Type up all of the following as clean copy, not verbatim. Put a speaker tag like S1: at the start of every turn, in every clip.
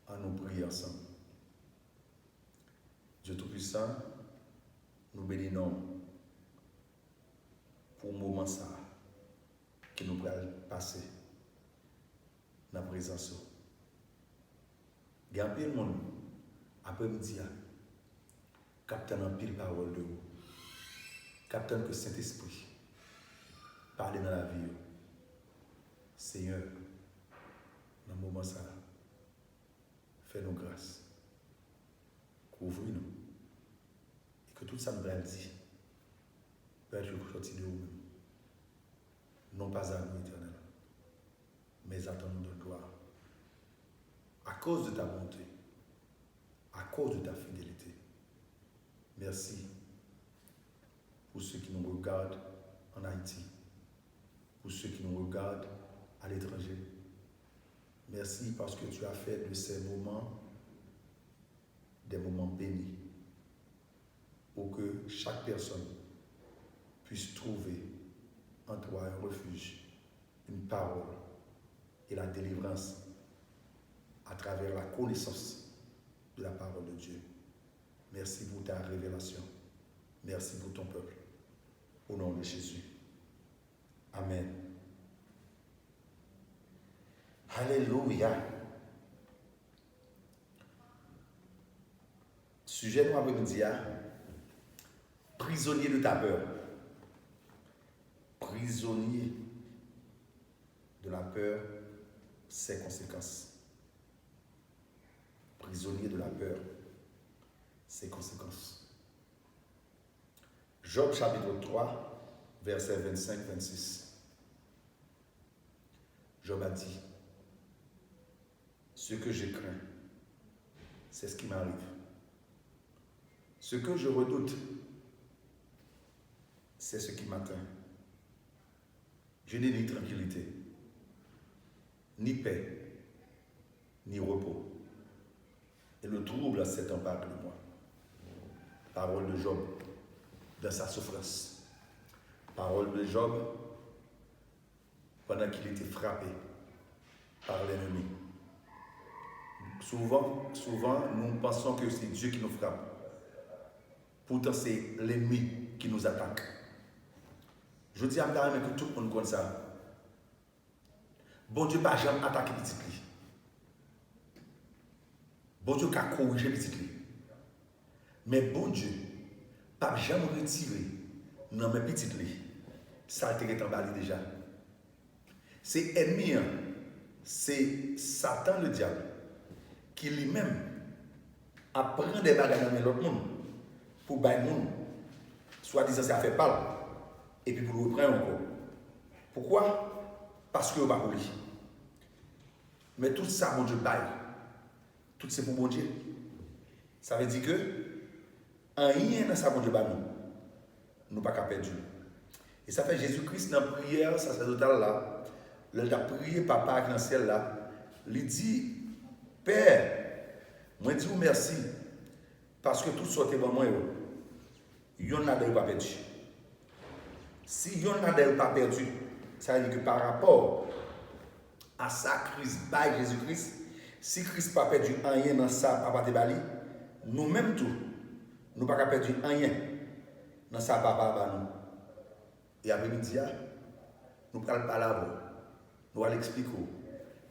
S1: en nous prier ensemble. Dieu Tout-Puissant, nous bénissons pour le moment ça que nous allons passer dans la présence. Il y a un peu de monde, après-midi, captain en pile parole de vous. Captain que Saint-Esprit parle dans la vie. Seigneur, dans le moment ça, fais-nous grâce. Couvre-nous. Et que tout ça nous va dire. Père, je vous sortir de vous-même. Non pas à nous éternel, mais à ton nom de gloire. À cause de ta bonté, à cause de ta fidélité. Merci pour ceux qui nous regardent en Haïti, pour ceux qui nous regardent à l'étranger. Merci parce que tu as fait de ces moments des moments bénis pour que chaque personne puisse trouver en toi un refuge, une parole et la délivrance à travers la connaissance de la parole de Dieu. Merci pour ta révélation. Merci pour ton peuple. Au nom de Jésus. Amen. Alléluia. Sujet de l'après-midi, prisonnier de ta peur. Prisonnier de la peur, ses conséquences. Prisonnier de la peur, ses conséquences. Job chapitre 3, versets 25-26. Job a dit, ce que je crains, c'est ce qui m'arrive. Ce que je redoute, c'est ce qui m'atteint. Je n'ai ni tranquillité, ni paix, ni repos. Et le trouble s'est emparé de moi. Parole de Job dans sa souffrance. Parole de Job pendant qu'il était frappé par l'ennemi. Souvent, nous pensons que c'est Dieu qui nous frappe. Pourtant, c'est l'ennemi qui nous attaque. Je dis à Mdame que tout le monde connaît ça. Bon Dieu n'a jamais attaqué petit lui. Bon Dieu n'a corrigé petit lui. Mais bon Dieu n'a jamais retiré dans mes petites lui. Ça a été emballé déjà. C'est ennemi, c'est Satan le diable qui lui-même apprend des bagages dans l'autre monde pour bailler le monde. Soit disant ça fait pas. Et puis pour le reprendre encore. Pourquoi? Parce que vous ne pouvez pas. Mais tout ça, mon Dieu, baille. Tout c'est pour mon Dieu. Ça veut dire que rien dans ça, mon Dieu, nous ne pas perdre. Et ça fait Jésus-Christ dans la prière sacerdotale là. Il a prié papa qui est dans le ciel là. Il dit, Père, moi je dis merci. Parce que tout sortait bon moi. Il y en a des pas perdu. Si yon n'a pas perdu, ça veut dire que par rapport à sa crise by Jésus-Christ, si Christ n'a pas perdu rien dans ça, papa te bali, nous-mêmes tout, nous n'avons pas perdu rien dans ça, papa nous. Et après-midi, nous parlons pas là, nous allons expliquer,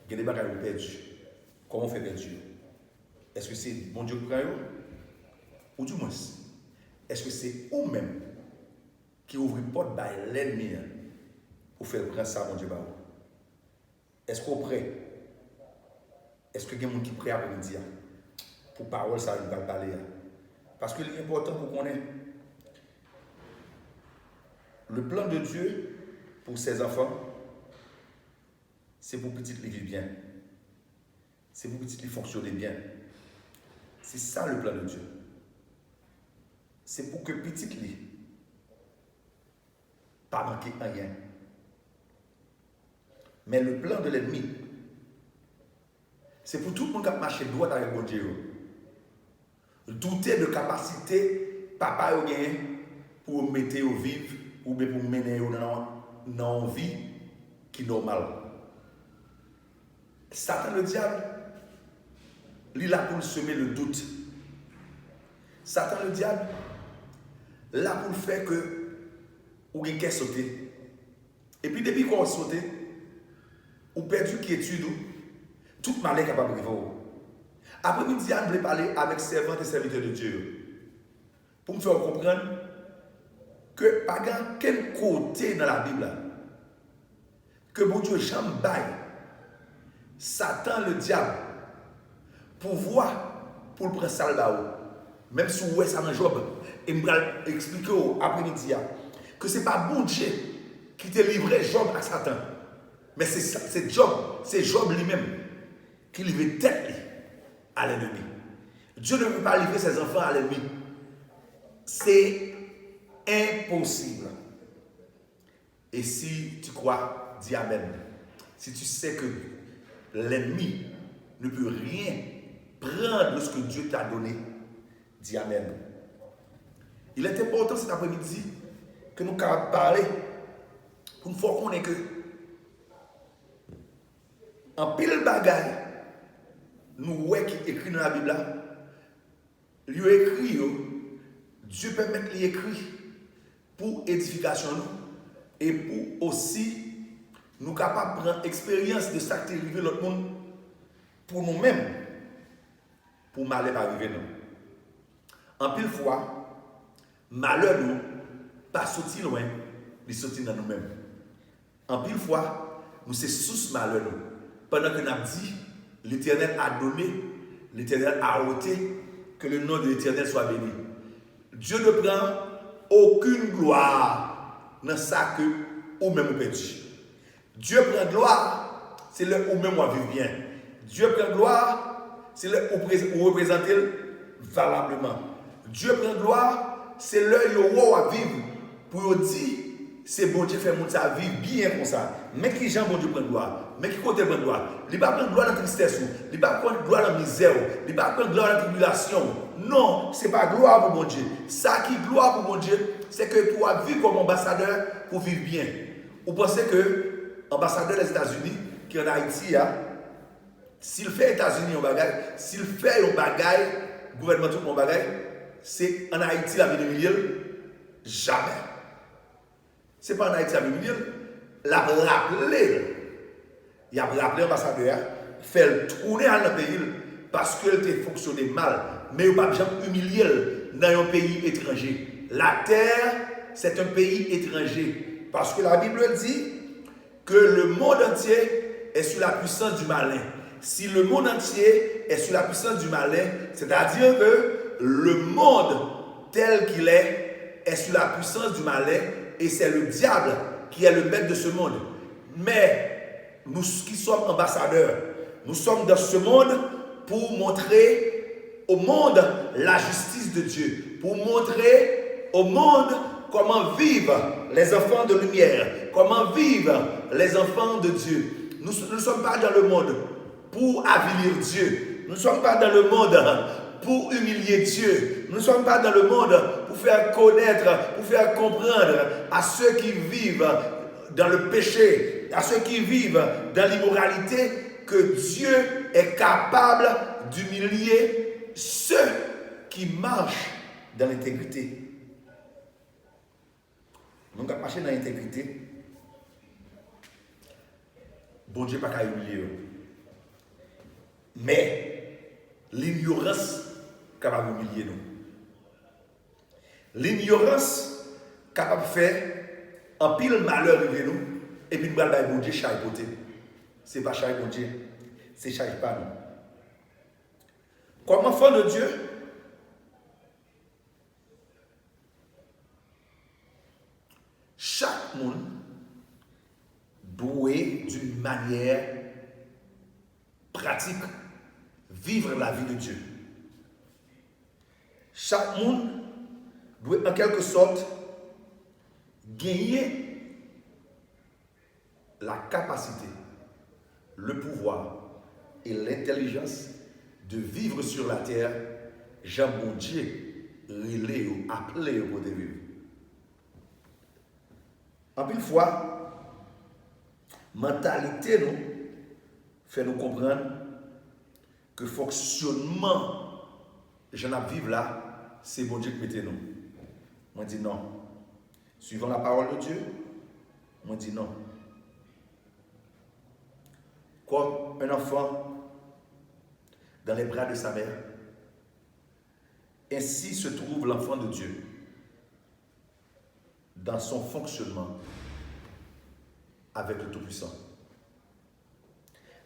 S1: il y a des bagages perdus. Comment on fait perdu? Est-ce que c'est bon Dieu qui prend ou du moins, est-ce que c'est vous-même qui ouvre une porte à l'ennemi pour faire prendre ça, mon Dieu. Est-ce qu'on est prêt? Est-ce que y a des gens qui sont prêts à me dire pour parole, ça ne va pas parler? Parce que l'important pour qu'on ait le plan de Dieu pour ses enfants, c'est pour petit les vivre bien. C'est pour petit les fonctionner bien. C'est ça le plan de Dieu. C'est pour que petit les pas manquer rien. Mais le plan de l'ennemi, c'est pour tout le monde qui a marché droit avec bon Dieu. Douter de capacité, papa a gagné pour mettre au vivre ou bien pour mener dans une vie qui est normale. Satan le diable, il est là pour semer le doute. Satan, le diable, là pour faire que ou quelqu'un sauter. Et puis depuis qu'on a sauté, ou perdu qui étude, tout mal est capable de vivre. Après-midi, je voulais parler avec servantes et serviteurs de Dieu. Pour me faire comprendre que pas quel côté dans la Bible que bon Dieu jamais baille Satan le diable pouvoir pour le prendre ça là-haut. Même si vous ça dans Job, et je vais expliquer après-midi que ce n'est pas bon Dieu qui te livrait Job à Satan. Mais c'est Job lui-même qui livrait tête à l'ennemi. Dieu ne peut pas livrer ses enfants à l'ennemi. C'est impossible. Et si tu crois, dis Amen. Si tu sais que l'ennemi ne peut rien prendre de ce que Dieu t'a donné, dis Amen. Il est important cet après-midi que nous puissions parler pour nous faire connaître que en pile bagaille, nous voyons qui est écrit dans la Bible, il est écrit, Dieu permet qu'il écrit pour édification et pour aussi nous capables de prendre expérience de ça qui est arrivé l'autre monde pour nous-mêmes, pour malheur pas arriver nous. En pile fois, malheur nous pas sorti loin, il sorti dans nous-mêmes. En pile fois, nous c'est sous malheur nous. Pendant que nous avons dit, l'Éternel a donné, l'Éternel a ôté, que le nom de l'Éternel soit béni. Dieu ne prend aucune gloire dans ça que ou même au perdu. Dieu prend gloire, c'est là où même on vit bien. Dieu prend gloire, c'est là où représenter valablement. Dieu prend gloire, c'est là où on vivre pour dire c'est bon Dieu fait monter sa vie bien comme ça. Mais qui Jean bon Dieu prend gloire? Mais qui côté prend gloire? Il ne va pas prendre gloire dans la tristesse, il ne va pas prendre gloire dans la misère, il ne va pas prendre gloire dans la tribulation. Non, ce n'est pas gloire pour mon Dieu. Ça qui est gloire pour mon Dieu, c'est que tu as vu comme ambassadeur pour vivre bien. Vous pensez que l'ambassadeur des États-Unis, qui est en Haïti, s'il fait États-Unis en bagaille, s'il fait un bagaille, gouvernement tout mon bagaille, c'est en Haïti la vie de milieu? Jamais. Ce n'est pas en Haïti la vie de milieu. La rappelé. Il a rappelé l'ambassadeur, fait le tourner dans le pays parce qu'elle a fonctionné mal. Mais il ne pas jamais humilier dans un pays étranger. La terre, c'est un pays étranger. Parce que la Bible dit que le monde entier est sous la puissance du malin. Si le monde entier est sous la puissance du malin, c'est-à-dire que le monde tel qu'il est sous la puissance du malin et c'est le diable qui est le maître de ce monde. Mais nous qui sommes ambassadeurs, nous sommes dans ce monde pour montrer au monde la justice de Dieu, pour montrer au monde comment vivent les enfants de lumière, comment vivent les enfants de Dieu. Nous ne sommes pas dans le monde pour avilir Dieu. Nous ne sommes pas dans le monde pour humilier Dieu. Nous ne sommes pas dans le monde pour faire connaître, pour faire comprendre à ceux qui vivent dans le péché, à ceux qui vivent dans l'immoralité, que Dieu est capable d'humilier ceux qui marchent dans l'intégrité. Nous avons marché dans l'intégrité. Bon Dieu n'a pas humilier. Mais l'ignorance est capable d'humilier nous. L'ignorance est capable de faire un pile malheur de nous et puis nous allons bon Dieu chaque côté. Ce n'est pas chaque bon Dieu, c'est chaque pas nous. Comme enfant de Dieu, chaque monde doit d'une manière pratique vivre la vie de Dieu. Chaque monde doit en quelque sorte gagner la capacité, le pouvoir et l'intelligence de vivre sur la terre, Jean bon Dieu, relé ou appelé pour de vivre. En pile fois, mentalité nous fait nous comprendre que fonctionnement, j'en ai vivre là, c'est bon Dieu qui mettez nous. Moi, je dis non. Suivant la parole de Dieu, moi, je dis non. Comme un enfant dans les bras de sa mère, ainsi se trouve l'enfant de Dieu dans son fonctionnement avec le Tout-Puissant.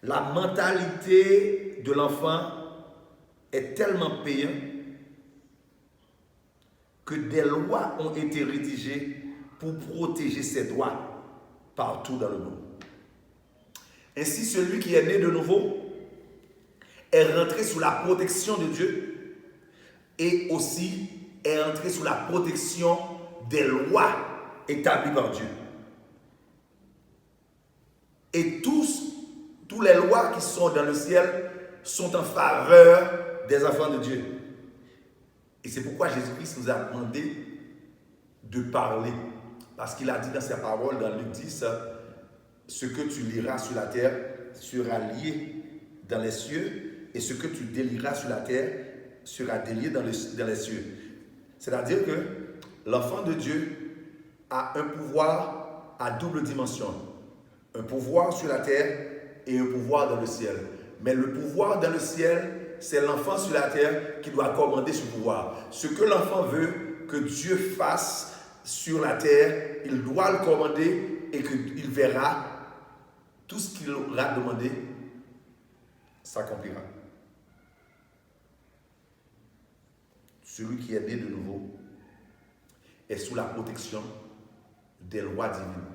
S1: La mentalité de l'enfant est tellement payante que des lois ont été rédigées pour protéger ses droits partout dans le monde. Ainsi, celui qui est né de nouveau est rentré sous la protection de Dieu et aussi est entré sous la protection des lois établies par Dieu. Et tous les lois qui sont dans le ciel sont en faveur des enfants de Dieu. Et c'est pourquoi Jésus-Christ nous a demandé de parler. Parce qu'il a dit dans sa parole, dans Luc 10, ce que tu liras sur la terre sera lié dans les cieux, et ce que tu délieras sur la terre sera délié dans les cieux. C'est-à-dire que l'enfant de Dieu a un pouvoir à double dimension. Un pouvoir sur la terre et un pouvoir dans le ciel. Mais le pouvoir dans le ciel, c'est l'enfant sur la terre qui doit commander ce pouvoir. Ce que l'enfant veut que Dieu fasse sur la terre, il doit le commander et qu'il verra tout ce qu'il aura demandé s'accomplira. Celui qui est né de nouveau est sous la protection des lois divines.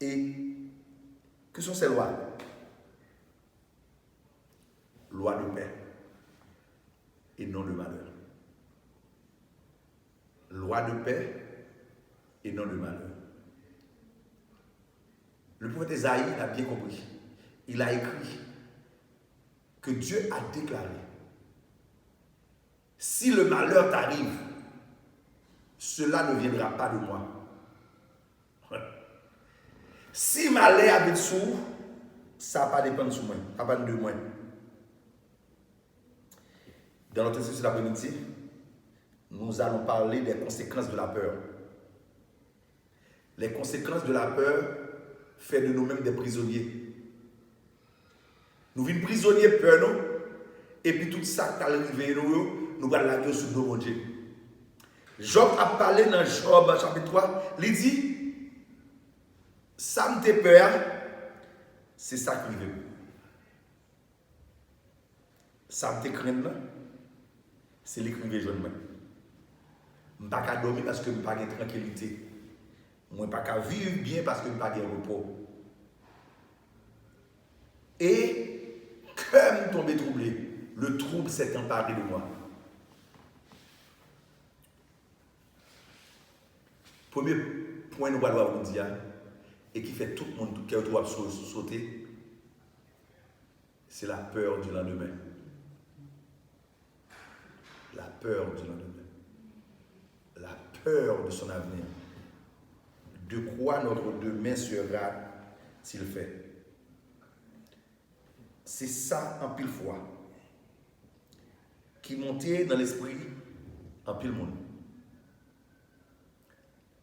S1: Et que sont ces lois? Loi de paix et non de malheur. Loi de paix et non de malheur. Le prophète Ésaïe a bien compris. Il a écrit que Dieu a déclaré: si le malheur t'arrive, cela ne viendra pas de moi. Si malheur habite sous, ça ne va pas dépendre de moi, ça va pas de moi. Dans notre session d'après-midi, nous allons parler des conséquences de la peur. Les conséquences de la peur font de nous-mêmes des prisonniers. Nous vivons prisonniers peur, non? Et puis tout ça qui arrive, nous allons la gueule sur nos Dieu. Job a parlé dans Job chapitre 3, il dit: ça me fait peur, c'est ça qui arrive. Ça me fait craindre, c'est l'écrivain jeune moi. Je ne peux pas dormir parce que je n'ai pas de tranquillité. Je ne peux pas vivre bien parce que je n'ai pas de repos. Et comme tombé troublé, le trouble s'est emparé de moi. Premier point nous allons vous dire, et qui fait tout le monde qui doit sauter, c'est la peur du lendemain. La peur du lendemain. La peur de son avenir. De quoi notre demain sera-t-il fait? C'est ça en pile fois qui montait dans l'esprit en pile monde.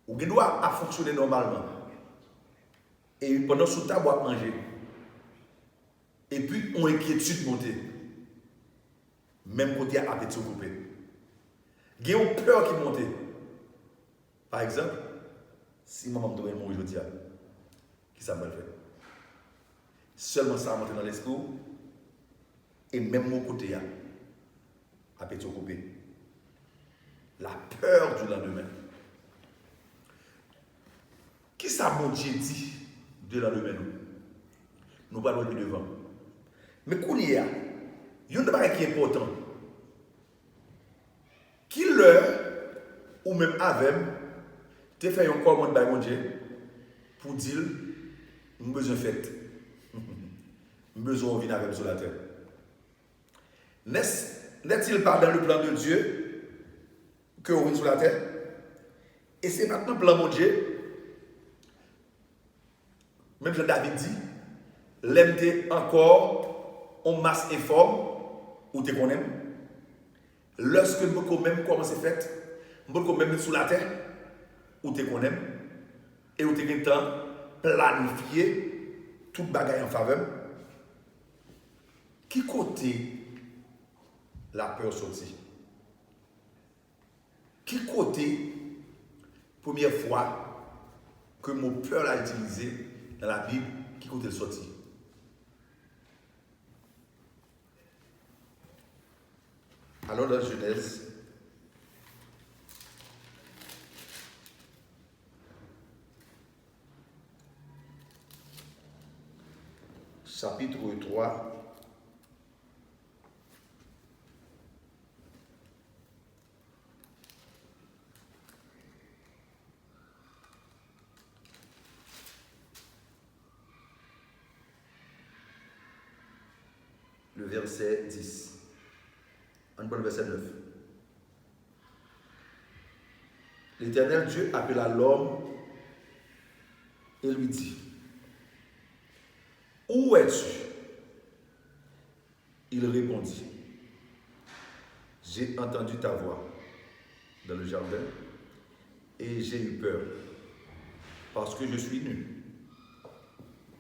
S1: Ou qui doit fonctionner normalement. Et pendant ce temps, on va manger. Et puis, on inquiétude monter. Même côté à appétit coupé. Il y a une peur qui monte. Par exemple, si maman me donne mourir aujourd'hui, qui ça va le faire? Seulement ça monte dans l'esprit. Et même mon côté, appétit coupé. La peur du lendemain. Qui ça, mon Dieu, dit de lendemain? Nous parlons de devant. Mais qu'on y a, il y a un truc qui est important. Qui l'heure, ou même avec, tu fais un commande par mon Dieu pour dire: j'ai besoin de fête. J'ai besoin de venir avec sur la terre. N'est-il pas dans le plan de Dieu que on vient sur la terre? Et c'est maintenant le plan de mon Dieu. Même Jean David dit: l'aime encore on masse informe, ou te connais. Lorsque nous même commence fait, nous même sous la terre, ou te connais, et ou te gagne temps planifier tout bagaille en faveur. Qui côté la peur sortie? Qui côté première fois que mon peur l'a utilisé dans la Bible, qui côté le sorti? Alors dans Genèse, chapitre 3, le verset 10. On prend le verset 9. L'Éternel Dieu appela l'homme et lui dit, où es-tu? Il répondit, j'ai entendu ta voix dans le jardin et j'ai eu peur parce que je suis nu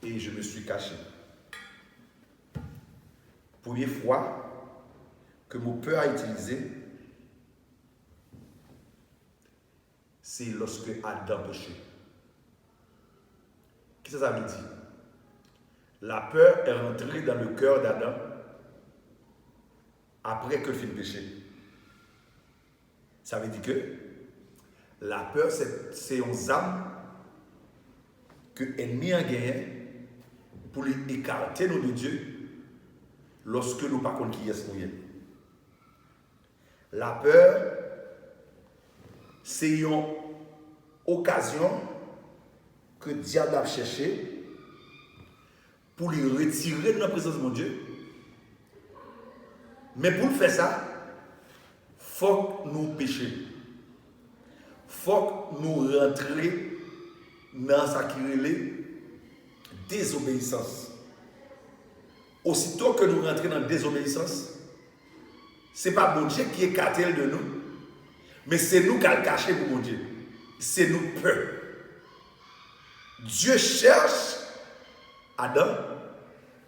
S1: et je me suis caché. Première fois que mon peur a utilisé, c'est lorsque Adam péché. Qu'est-ce que ça veut dire? La peur est rentrée dans le cœur d'Adam après que le film péché. Ça veut dire que la peur, c'est une âme que l'ennemi a gagné pour lui écarter nous de Dieu lorsque nous ne savons pas qui est-ce. La peur, c'est une occasion que le diable a cherché pour lui retirer de la présence de mon Dieu. Mais pour faire ça, il faut que nous péchions. Il faut que nous rentrions dans sa désobéissance. Aussitôt que nous rentrons dans la désobéissance, ce n'est pas bon Dieu qui est écarté de nous, mais c'est nous qui allons cacher pour mon Dieu. C'est nous peur. Dieu cherche Adam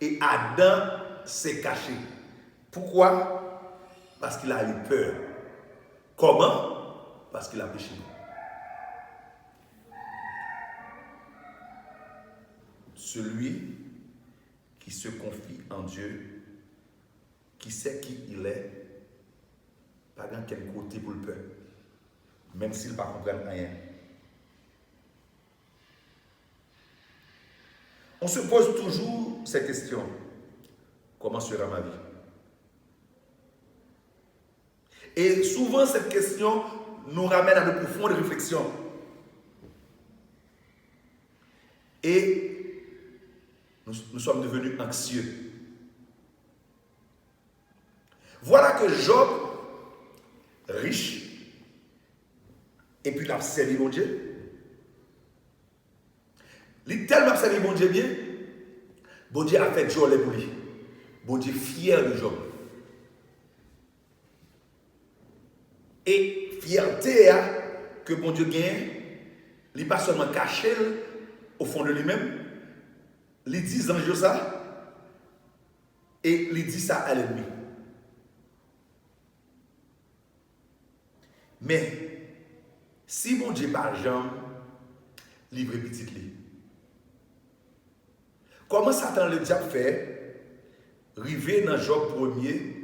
S1: et Adam s'est caché. Pourquoi? Parce qu'il a eu peur. Comment? Parce qu'il a péché. Celui qui se confie en Dieu, qui sait qui il est, pas dans quel côté pour le peur, même s'il ne comprend rien. On se pose toujours cette question: comment sera ma vie? Et souvent, cette question nous ramène à de profondes réflexions. Et nous sommes devenus anxieux. Voilà que Job, riche, et puis il a servi mon Dieu. Il a tellement servi mon Dieu bien, bon Dieu a fait Job pour lui. Bon Dieu fier de Job. Et fierté que bon Dieu gagne, il n'est pas seulement caché au fond de lui-même, il dit ange ça, et il dit ça à l'ennemi. Mais si mon Dieu par jambe livre petit li, comment Satan le diable fait arriver dans Job 1er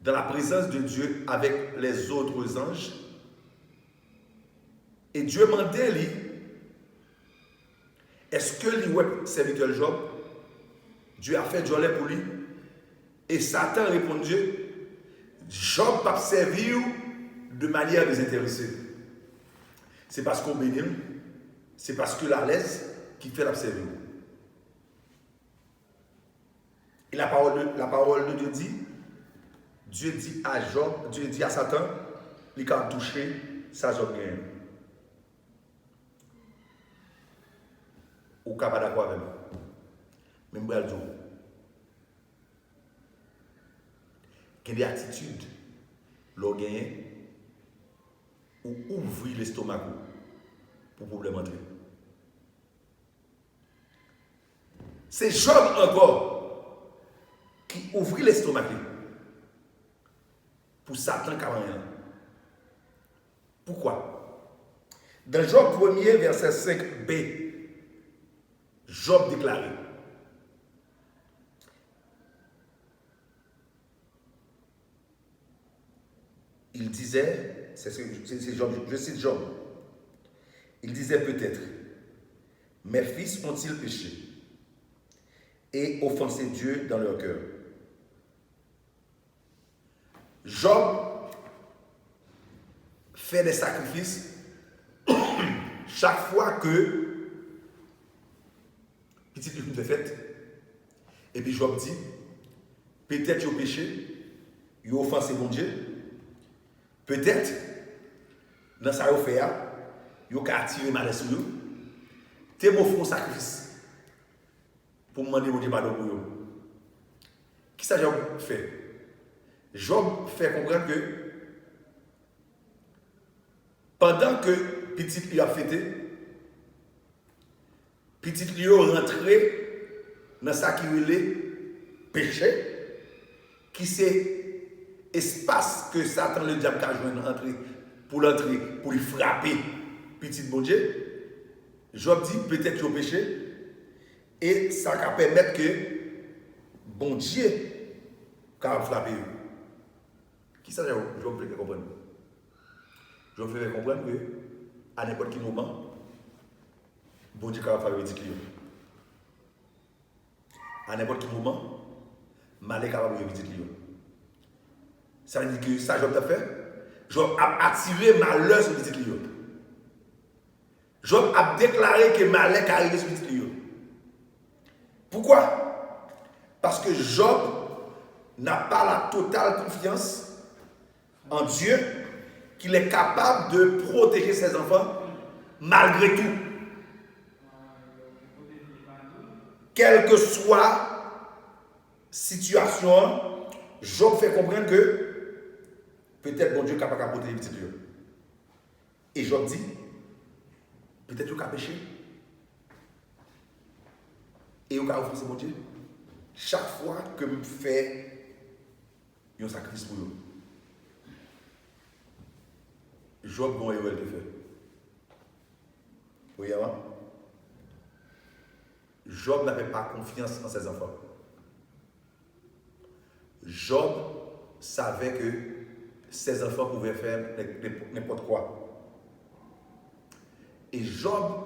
S1: dans la présence de Dieu avec les autres anges, et Dieu demandait lui, est-ce que lui serviteur Job, Dieu a fait Job pour lui, et Satan répond Dieu, Job va servir de manière désintéressée. C'est parce qu'on bénit, c'est parce que la laisse qui fait la servir. Et la parole de Dieu dit, Dieu dit à Job, Dieu dit à Satan, il a touché sa Job gagne. Ou capable d'accord avec moi. Même bral jour. il y a des attitudes, l'on gagne, ou ouvrir l'estomac pour problème entrer. C'est Job encore qui ouvrit l'estomac pour Satan qui a rien. Pourquoi? Dans Job 1er, verset 5b, Job déclaré. Il disait, c'est Job, je cite Job, il disait peut-être, mes fils ont-ils péché et offensé Dieu dans leur cœur? Job fait des sacrifices chaque fois que petite une de fête. Et puis Job dit, peut-être ils ont péché, ils ont offensé mon Dieu. Peut-être, dans ça, ils ont fait, ils ont attiré mal sur eux. Ils ont fait un sacrifice pour demander mon Dieu pardon pour eux. Qui ça Job fait? Job fait comprendre que pendant que petit lui a fêté, petit lui est rentré dans ça qui est péché, qui c'est espace que Satan le diable a joué pour l'entrer, pour lui frapper petit bon Dieu. Job dit peut-être qu'il a péché et ça va permettre que bon Dieu va frapper. Qui ça Job veut comprendre? Job veut comprendre que à n'importe quel moment, bon Dieu va frapper petit client. À n'importe quel moment, Malek va frapper petit client. Ça veut dire que ça, Job t'a fait. Job a attiré malheur sur petit client. Job a déclaré que Malek a arrivé sur petit client. Pourquoi? Parce que Job n'a pas la totale confiance en Dieu, qu'il est capable de protéger ses enfants malgré tout. Quelle que soit situation, Job fait comprendre que peut-être bon Dieu est capable de protéger les petits lieux. Et Job dit, peut-être qu'il a péché. Et il a offensé mon Dieu. Chaque fois que je fais un sacrifice pour eux. Job bon héros de fait. Vous voyez, Job n'avait pas confiance en ses enfants. Job savait que ses enfants pouvaient faire n'importe quoi. Et Job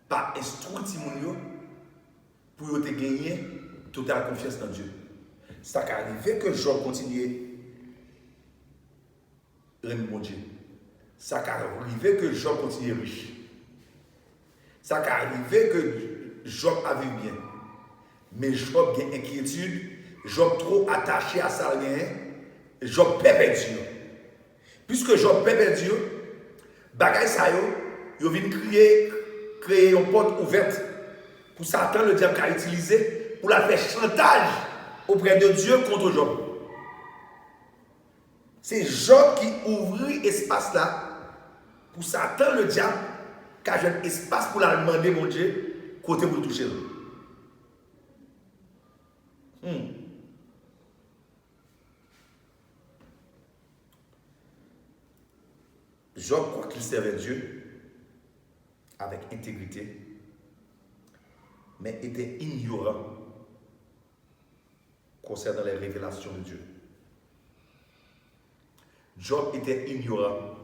S1: pas instruit Timounio pour te gagner totale confiance dans Dieu. Ça qui arrivé que Job continuait mon Dieu. Ça qui arrivé que Job continuait riche. Ça qui arrivé que Job avait bien. Mais Job a une inquiétude, Job trop attaché à ça, Job perd Dieu. Puisque Job perd Dieu, bagay sa yo, yo vient créer une porte ouverte pour Satan, le diable, qui a utilisé pour la faire chantage auprès de Dieu contre Job. C'est Job qui ouvrit espace là pour Satan, le diable, qui a un espace pour la demander, mon Dieu, côté pour toucher. Job croit qu'il servait Dieu avec intégrité, mais était ignorant concernant les révélations de Dieu. Job était ignorant.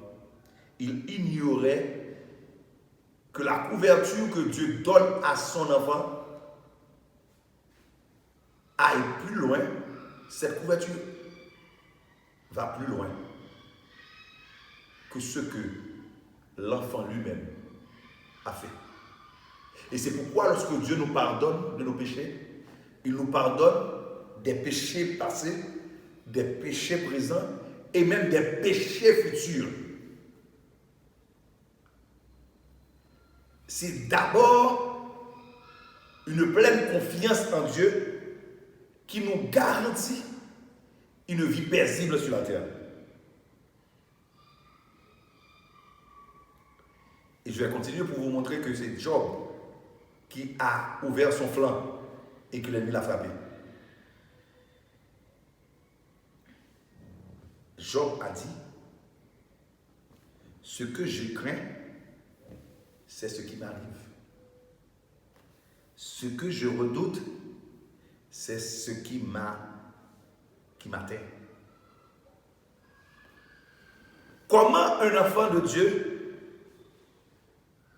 S1: Il ignorait que la couverture que Dieu donne à son enfant aille plus loin. Cette couverture va plus loin que ce que l'enfant lui-même a fait. Et c'est pourquoi lorsque Dieu nous pardonne de nos péchés, il nous pardonne des péchés passés, des péchés présents et même des péchés futurs. C'est d'abord une pleine confiance en Dieu qui nous garantit une vie paisible sur la terre. Et je vais continuer pour vous montrer que c'est Job qui a ouvert son flanc et que l'ennemi l'a frappé. Job a dit, ce que je crains, c'est ce qui m'arrive. Ce que je redoute, c'est ce qui m'atteint. Comment un enfant de Dieu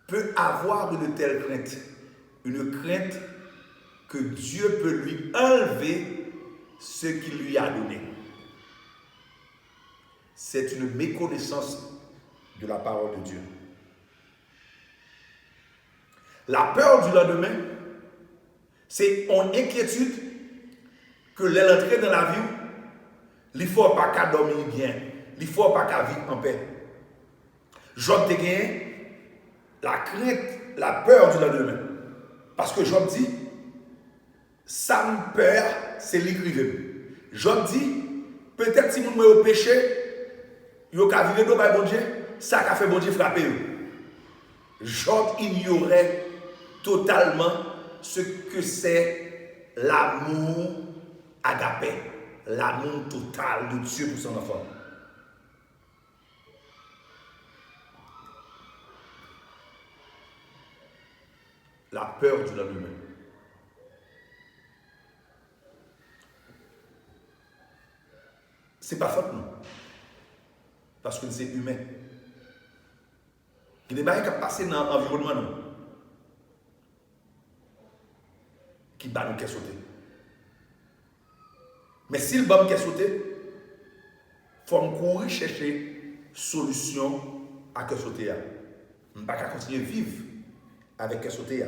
S1: peut avoir une telle crainte? Une crainte que Dieu peut lui enlever ce qu'il lui a donné. C'est une méconnaissance de la parole de Dieu. La peur du lendemain, c'est une inquiétude que l'entrée dans la vie, il ne faut pas qu'à dormir bien, il ne faut pas qu'à vivre en paix. Job te gagne la crainte, la peur du lendemain. Parce que Job dit, ça me peur, c'est l'écrivain. Job dit, peut-être si vous me au péché, vous avez vu bon Dieu, ça a fait bon Dieu frapper. Job ignorait totalement ce que c'est l'amour agapé, l'amour total de Dieu pour son enfant. La peur du lendemain. Ce n'est pas faute, non. Parce que c'est humain. Il y a des choses qui passent dans l'environnement, non. Qui bat nous qui sauter. Mais si le bam qui sauter, il faut courir chercher solution à que sauter. On ne peut pas continuer à vivre avec que sauter.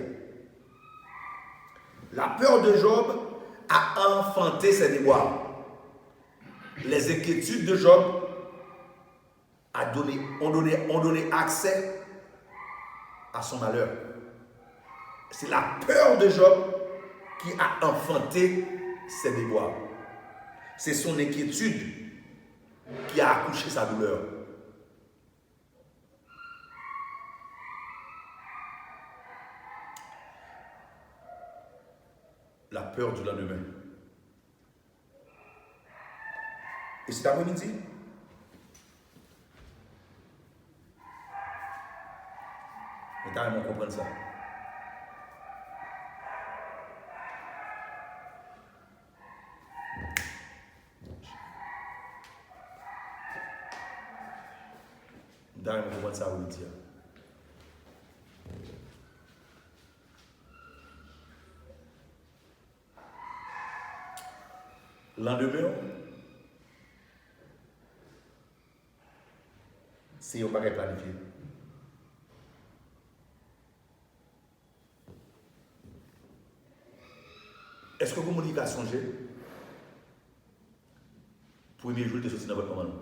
S1: La peur de Job a enfanté ses déboires. Les inquiétudes de Job ont donné accès à son malheur. C'est la peur de Job qui a enfanté ses déboires. C'est son inquiétude qui a accouché sa douleur. La peur du lendemain. Et cet après-midi, on carrément comprendre ça. On carrément comprendre ça, vous le dire. Lendemain, c'est un bagage planifié. Est-ce que vous m'avez songé premier jour de sortir dans votre maman?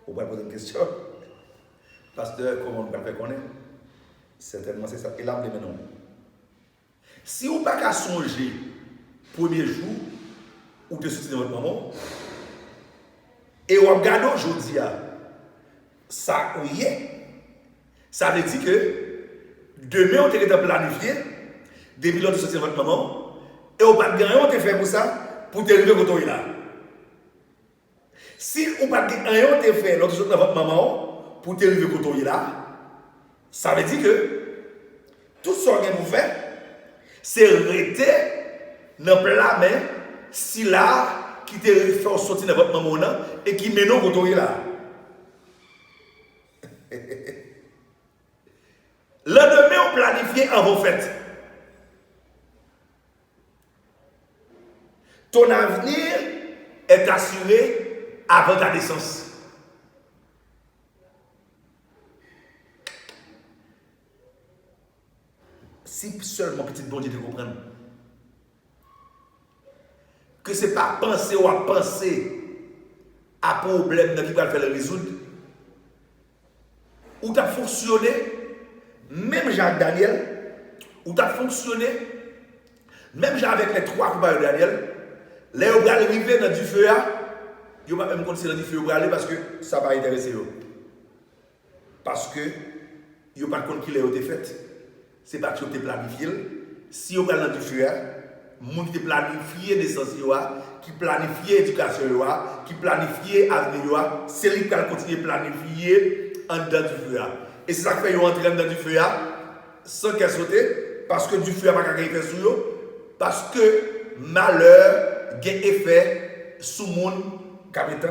S1: Vous pouvez poser une question. Pasteur, comment on peut faire connaître? Certainement c'est ça. Et là, non. Si vous n'avez pas songer premier jour où de sortir dans votre maman, et vous regardez aujourd'hui, ça ou ça veut dire que demain, on t'a planifié, depuis l'heure de sortir de votre maman, et on pas gagner, on t'a fait pour ça, pour te arriver quand on est là. Si on pas gagner, on t'a fait l'heure de sortir de votre maman, pour te arriver quand on est là, ça veut dire que tout ce que vous faites, c'est rester dans la main, si là, qui te fait sortir de votre maman et qui mène quand on est là. Le lendemain, on planifie en vos fêtes. Ton avenir est assuré avant ta naissance. Si seulement petit bon Dieu te comprenne. Que ce n'est pas penser ou à penser à problème qui va le faire résoudre. Ou tu as fonctionné, même Jacques Daniel, ou tu as fonctionné Même avec les 3 compagnons de Daniel, les gens arrivent dans du feu, ils ne vont pas même continuer dans du feu parce que ça va intéresser eux. Parce que ils n'ont pas compte qu'il a été fait. Ce n'est pas que tu as planifié. Si vous allez dans du feu, les gens qui planifié naissance, qui planifié l'éducation, qui planifié l'avenir, c'est lui qui va continuer à planifier en dedans du feu. Et c'est ça qui fait qu'ils entrent dans du feu sans qu'elle saute, parce que du feu n'a pas effet sur eux, parce que malheur a effet sur le monde qui a été.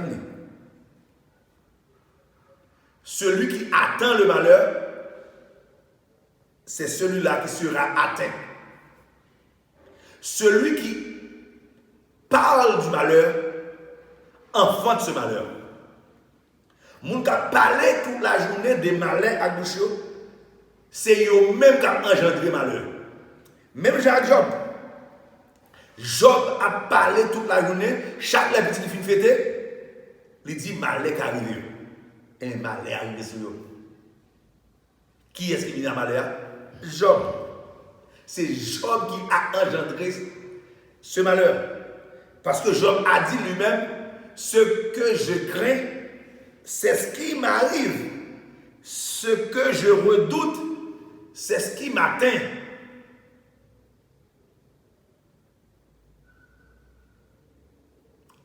S1: Celui qui attend le malheur, c'est celui-là qui sera atteint. Celui qui parle du malheur, enfante ce malheur. Moun qui a parlé toute la journée des malheurs à bouche, c'est eux-mêmes qui ont engendré malheur. Même Job. Job a parlé toute la journée, chaque petit qui finit fêter, il dit malheur qui arrive. Un malheur arrivé sur eux. Qui est-ce qui vient à malheur? Job. C'est Job qui a engendré ce malheur. Parce que Job a dit lui-même, ce que je crains, c'est ce qui m'arrive. Ce que je redoute, c'est ce qui m'atteint.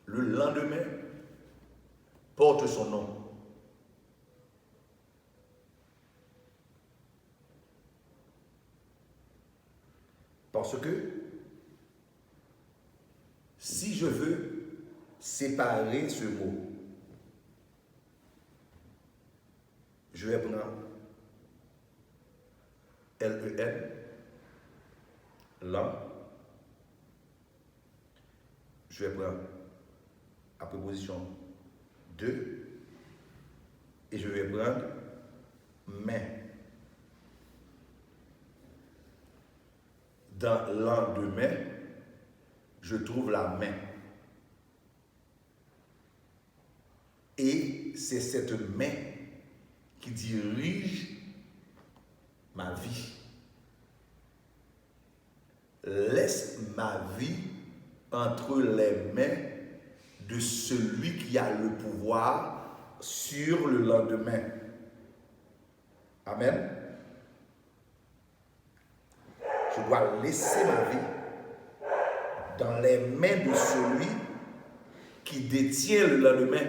S1: Le lendemain porte son nom. Parce que si je veux séparer ce mot, je vais prendre L-E-N, là, je vais prendre la préposition de, et je vais prendre mais. Dans lendemain, je trouve la main. Et c'est cette main qui dirige ma vie. Laisse ma vie entre les mains de celui qui a le pouvoir sur le lendemain. Amen. Je dois laisser ma vie dans les mains de celui qui détient le lendemain.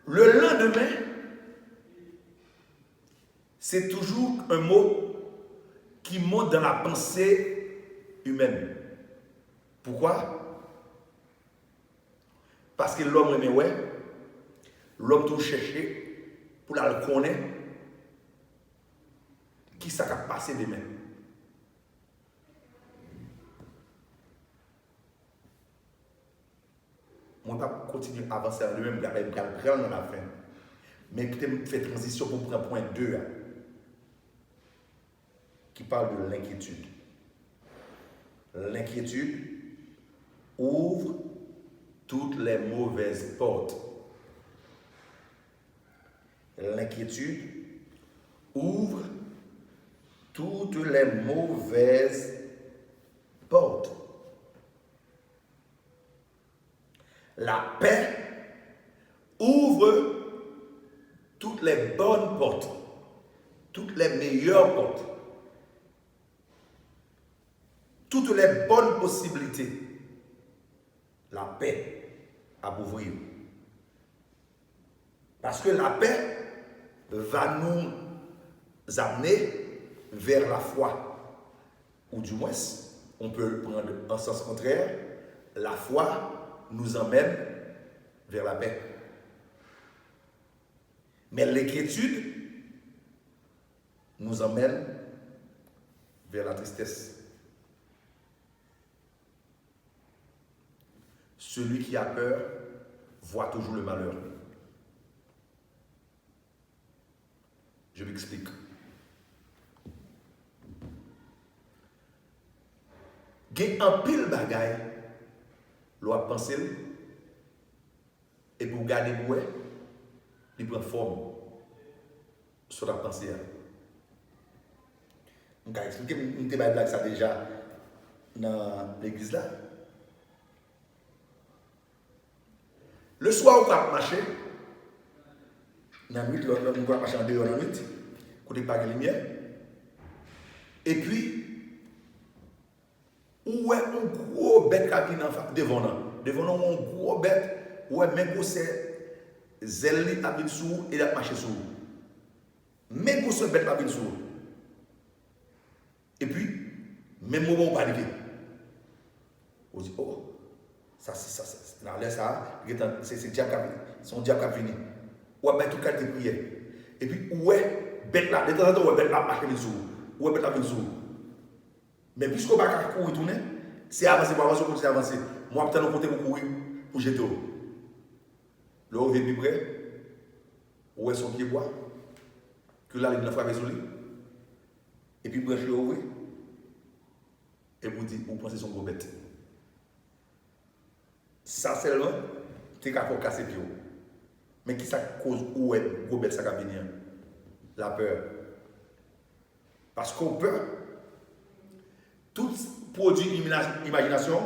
S1: Le lendemain, c'est toujours un mot qui monte dans la pensée humaine. Pourquoi? Parce que l'homme aimait, ouais. L'homme tout cherché pour la connaître qui ça a passé demain. On ne va pas continuer à avancer dans le même gars, il va prendre dans la fin. Mais qui fait transition pour prendre point 2 qui parle de l'inquiétude. L'inquiétude ouvre toutes les mauvaises portes. L'inquiétude ouvre toutes les mauvaises portes. La paix ouvre toutes les bonnes portes, toutes les meilleures portes, toutes les bonnes possibilités. La paix à ouvrir. Parce que la paix va nous amener vers la foi. Ou du moins, on peut le prendre en sens contraire, la foi nous emmène vers la paix. Mais l'inquiétude nous emmène vers la tristesse. Celui qui a peur voit toujours le malheur. Je m'explique. Il y a un pile bagaille, l'on a pensé, et pour garder bouet, il prend forme. sur la pensée. Je vais expliquer ça déjà dans l'église là. Le soir, on va marcher. Dans la nuit, on va marcher en dehors dans la nuit. Côté pas de lumière. Et puis, où est un gros bête qui vient devant nous. Devant nous, un gros bête. Où est même c'est zèle à venir sous et à marcher sous. Même pour ce bête à venir sous. Et puis, même moment où on panique. On dit, oh, ça, c'est le diable qui a venu. Son diable qui a venu. Ou bien tout cas de prière. Et puis, ouais, bête là, de temps en temps, ouais, bête là, marche sous. Ouais, bête là, vient sous. Mais puisqu'on va courir tourner, c'est avancer, pour avancer, continuer à avancer. Moi, peut-être, on compte pour courir, pour jeter. Là, on vient plus près. Ouais, son pied bois. Que là, il a frappé sur lui. Et puis, branche le ouvre. Et vous dites, vous pensez son gros bête. Ça seulement, c'est qu'à casser pied. Mais qui ça cause où est gros bête ça va venir? La peur. Parce qu'on peur, tout produit imagination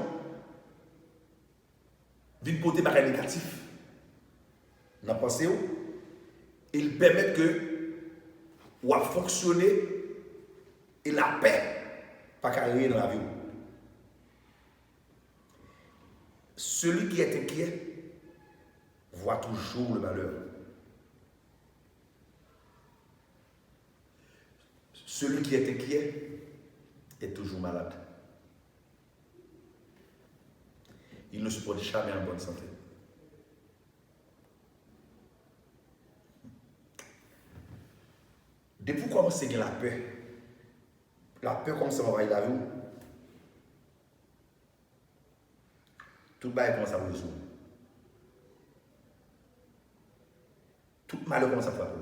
S1: vient porter des négatif. Dans la pensée, il permet que ou à fonctionner et la paix pas carré dans la vie. Celui qui est inquiet voit toujours le malheur. Celui qui est inquiet est toujours malade. Il ne se porte jamais en bonne santé. Depuis qu'on commence à gagner la peur commence à envahir la vie. Tout le bail commence à résoudre. Tout malheur commence à frapper.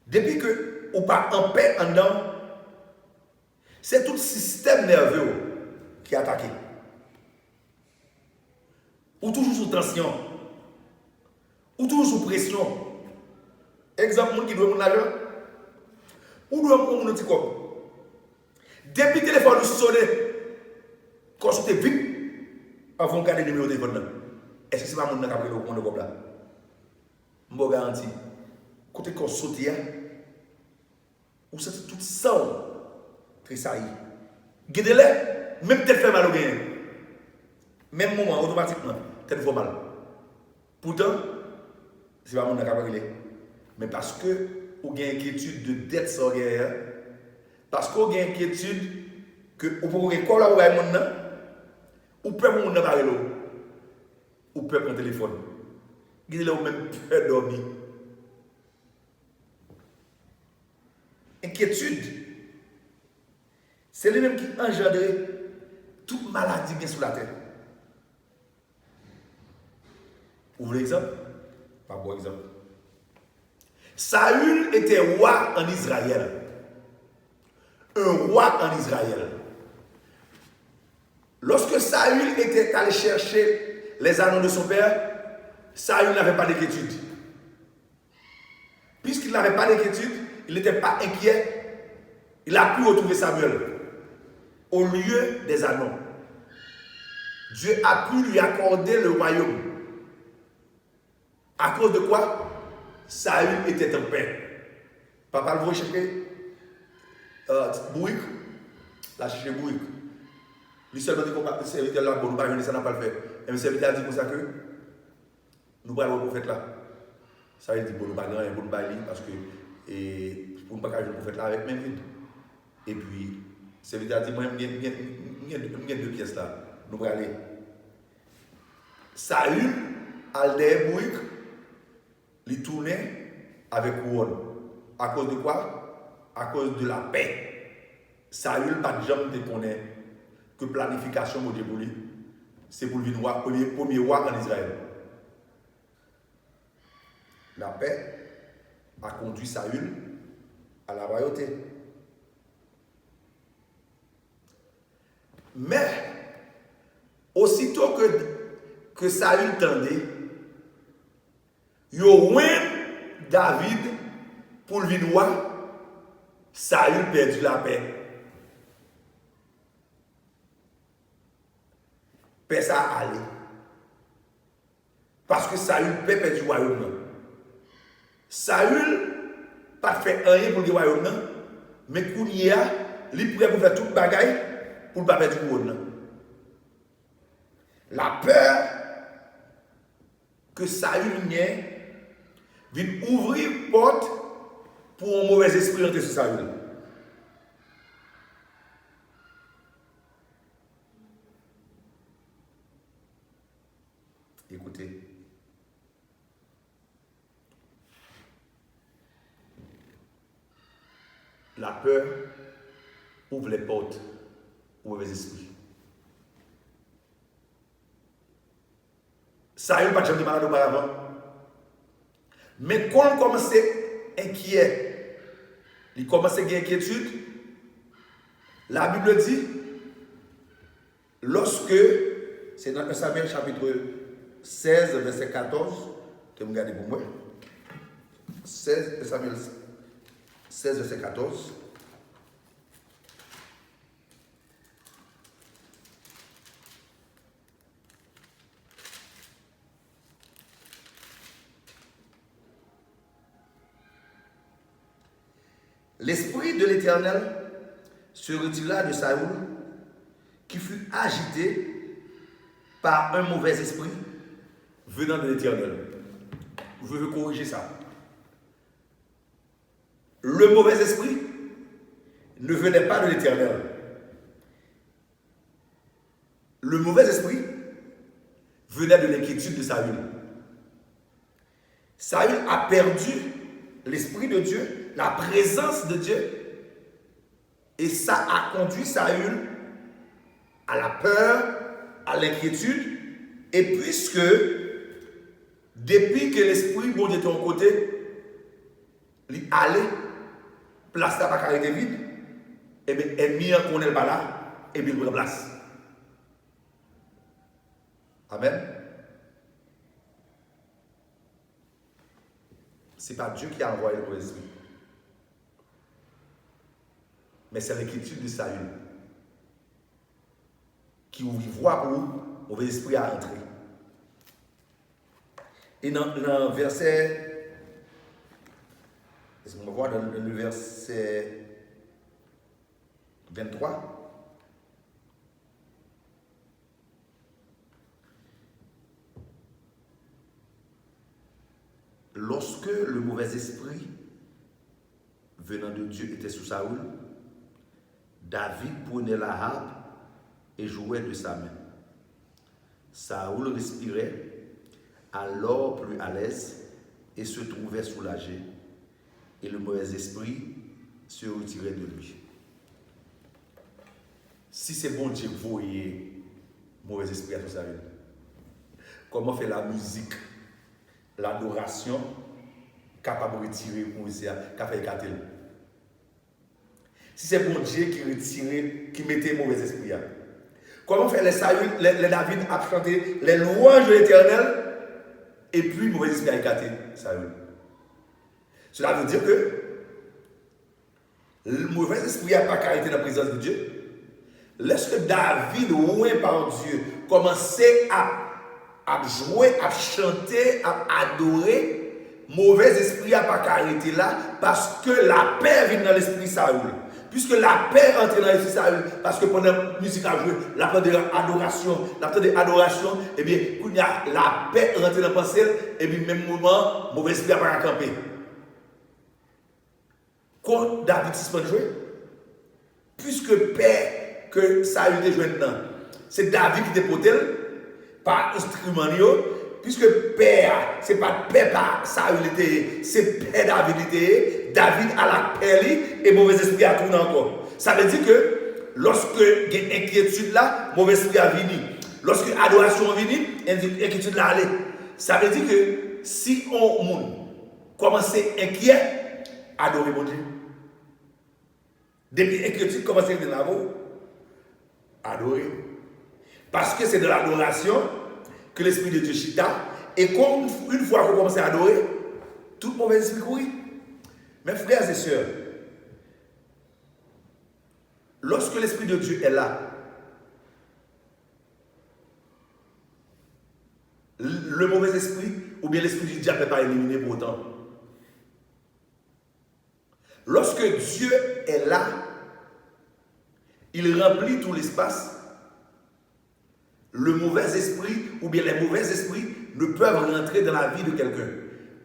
S1: Depuis que ou pas en paix en dedans, c'est tout le système nerveux qui est attaqué. Ou toujours sous tension. Ou toujours sous pression. Exemple, moun qui doit mon l'argent. Ou doit mon petit corps. Depuis que le téléphone sonne, consultez vite avant de garder le numéro de téléphone. Est-ce que c'est pas mon qui a pris le compte de corps là? Je vous garantis. Quand vous sautez, vous sentez tout ça. Très ça y est. Guidez-les, même tête fait mal au bien. Même moment, automatiquement, tête fait mal. Pourtant, ce n'est pas mon qui a pris. Mais parce que vous avez une inquiétude de dette sans guerre, parce que vous avez une inquiétude que vous pouvez quoi là vous avez mon nom, ou peut mon nom parler ou peut prendre téléphone. Guidez-les ou même peur dormir. Inquiétude, c'est lui-même qui engendre toute maladie bien sur la terre. Vous voulez exemple? Pas bon exemple. Saül était roi en Israël. Un roi en Israël. Lorsque Saül était allé chercher les anneaux de son père, Saül n'avait pas d'inquiétude. Puisqu'il n'avait pas d'inquiétude, il n'était pas inquiet. Il a pu retrouver Samuel au lieu des anneaux. Dieu a pu lui accorder le royaume. À cause de quoi? Saül était en paix. Papa le voit chercher Bourrique. Là, chercher Bourrique. Lui seulement dit que le serviteur là, bon, nous ne ça n'a pas le fait. Et le serviteur a dit comme ça que nous parlons au prophète là. Ça veut dire bon, nous ne parlons rien pour nous parler parce que pour ne pas cacher le prophète là avec même vide. Et puis, le serviteur a dit moi, il y a deux pièces là. Nous allons aller. Saül, Alder Bourrique, il tournait avec couronne. À cause de quoi? À cause de la paix. Saül, pas de jambe de connaître que planification de Dieu, c'est pour le premier roi en Israël. La paix a conduit Saül à la royauté. Mais, aussitôt que Saül tendait, Yo David pour le roi. Saül perdu la paix. Paix ça allait. Parce que Saül perdu du royaume. Saül pas fait rien pour le royaume, mais Kounia, il prêt pour faire toute bagaille pour ne pas perdre du royaume. La peur que Saül n'ait vient ouvrir porte pour un mauvais esprit entrer sur Saül. Écoutez. La peur ouvre les portes aux mauvais esprits. Saül pas jamais malade auparavant. Mais quand il commence à inquiet, il commence à avoir inquiétude, la Bible dit, lorsque, c'est dans 1 Samuel chapitre 16, verset 14, que vous regardez pour moi, 16, Samuel 16, verset 14. L'esprit de l'Éternel se retira de Saül, qui fut agité par un mauvais esprit venant de l'Éternel. Je veux corriger ça. Le mauvais esprit ne venait pas de l'Éternel. Le mauvais esprit venait de l'inquiétude de Saül. Saül a perdu l'Esprit de Dieu, la présence de Dieu. Et ça a conduit Saül à la peur, à l'inquiétude. Et puisque, depuis que l'Esprit bon Dieu était en côté, il allait, place la pas était vide, et bien, ennemi en connaît pas là, et bien il remplace. Amen. Ce n'est pas Dieu qui a envoyé le mauvais esprit. Mais c'est l'inquiétude de Saül qui ouvre voie pour le mauvais esprit à entrer. Et dans le verset, est-ce qu'on voit dans le verset 23, lorsque le mauvais esprit venant de Dieu était sous Saül, David prenait la harpe et jouait de sa main. Saül respirait alors plus à l'aise et se trouvait soulagé, et le mauvais esprit se retirait de lui. Si c'est bon Dieu, vous voyez mauvais esprit à tout ça, comment fait la musique, l'adoration, capable de retirer le mauvais esprit, capable de écarter. Si c'est bon Dieu qui retirait, qui mettait mauvais esprit. Comment fait les David a chanté les louanges de l'Éternel et puis mauvais esprit a écarté Saül. Cela veut dire que le mauvais esprit n'a pas carité dans la présence de Dieu. Lorsque David, oué par Dieu, commençait à jouer, à chanter, à adorer, mauvais esprit n'a pas carité là parce que la paix vient dans l'esprit Saül. Puisque la paix entre dans l'esprit Saül, parce que pendant la musique à jouer, la peur de l'adoration, et bien, quand il y a la paix rentre dans la pensée, et bien, même moment, mauvais esprit n'a pas campé. Quand David suspend jouer, puisque paix que Saül était joué maintenant, c'est David qui était porté par instrument, puisque paix, ce n'est pas paix par Saül, c'est paix David était. David a la paix et mauvais esprit a tourné encore. Ça veut dire que lorsque il y a une inquiétude là, mauvais esprit a venu. Lorsque l'adoration est venue, l'inquiétude là allait. Ça veut dire que si on commence à être inquiet, adorer mon Dieu. Depuis l'inquiétude commence à être là, adorer. Parce que c'est de l'adoration que l'Esprit de Dieu chita Et comme une fois qu'on commence à adorer, tout mauvais esprit courir. Mes frères et sœurs, lorsque l'Esprit de Dieu est là, le mauvais esprit ou bien l'esprit du diable n'est pas éliminé pour autant. Lorsque Dieu est là, il remplit tout l'espace. Le mauvais esprit ou bien les mauvais esprits ne peuvent rentrer dans la vie de quelqu'un.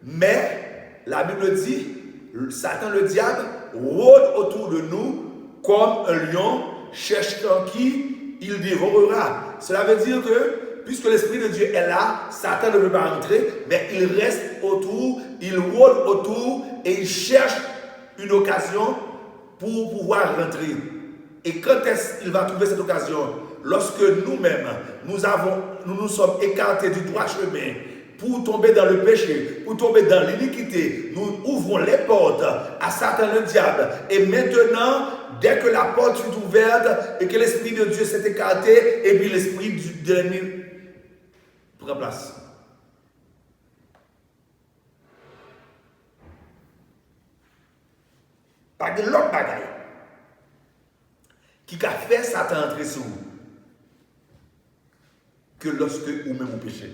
S1: Mais la Bible dit, Satan le diable rôde autour de nous comme un lion cherchant qui il dévorera. Cela veut dire que puisque l'Esprit de Dieu est là, Satan ne peut pas rentrer, mais il reste autour, il rôde autour et il cherche une occasion pour pouvoir rentrer. Et quand est-ce qu'il va trouver cette occasion? Lorsque nous-mêmes, nous sommes écartés du droit chemin pour tomber dans le péché, pour tomber dans l'iniquité, nous ouvrons les portes à Satan le diable. Et maintenant, dès que la porte fut ouverte et que l'Esprit de Dieu s'est écarté, et puis l'Esprit de l'ennemi prend place. Pas de l'autre bagaille qui a fait Satan entrer sur vous que lorsque vous-même vous péchez.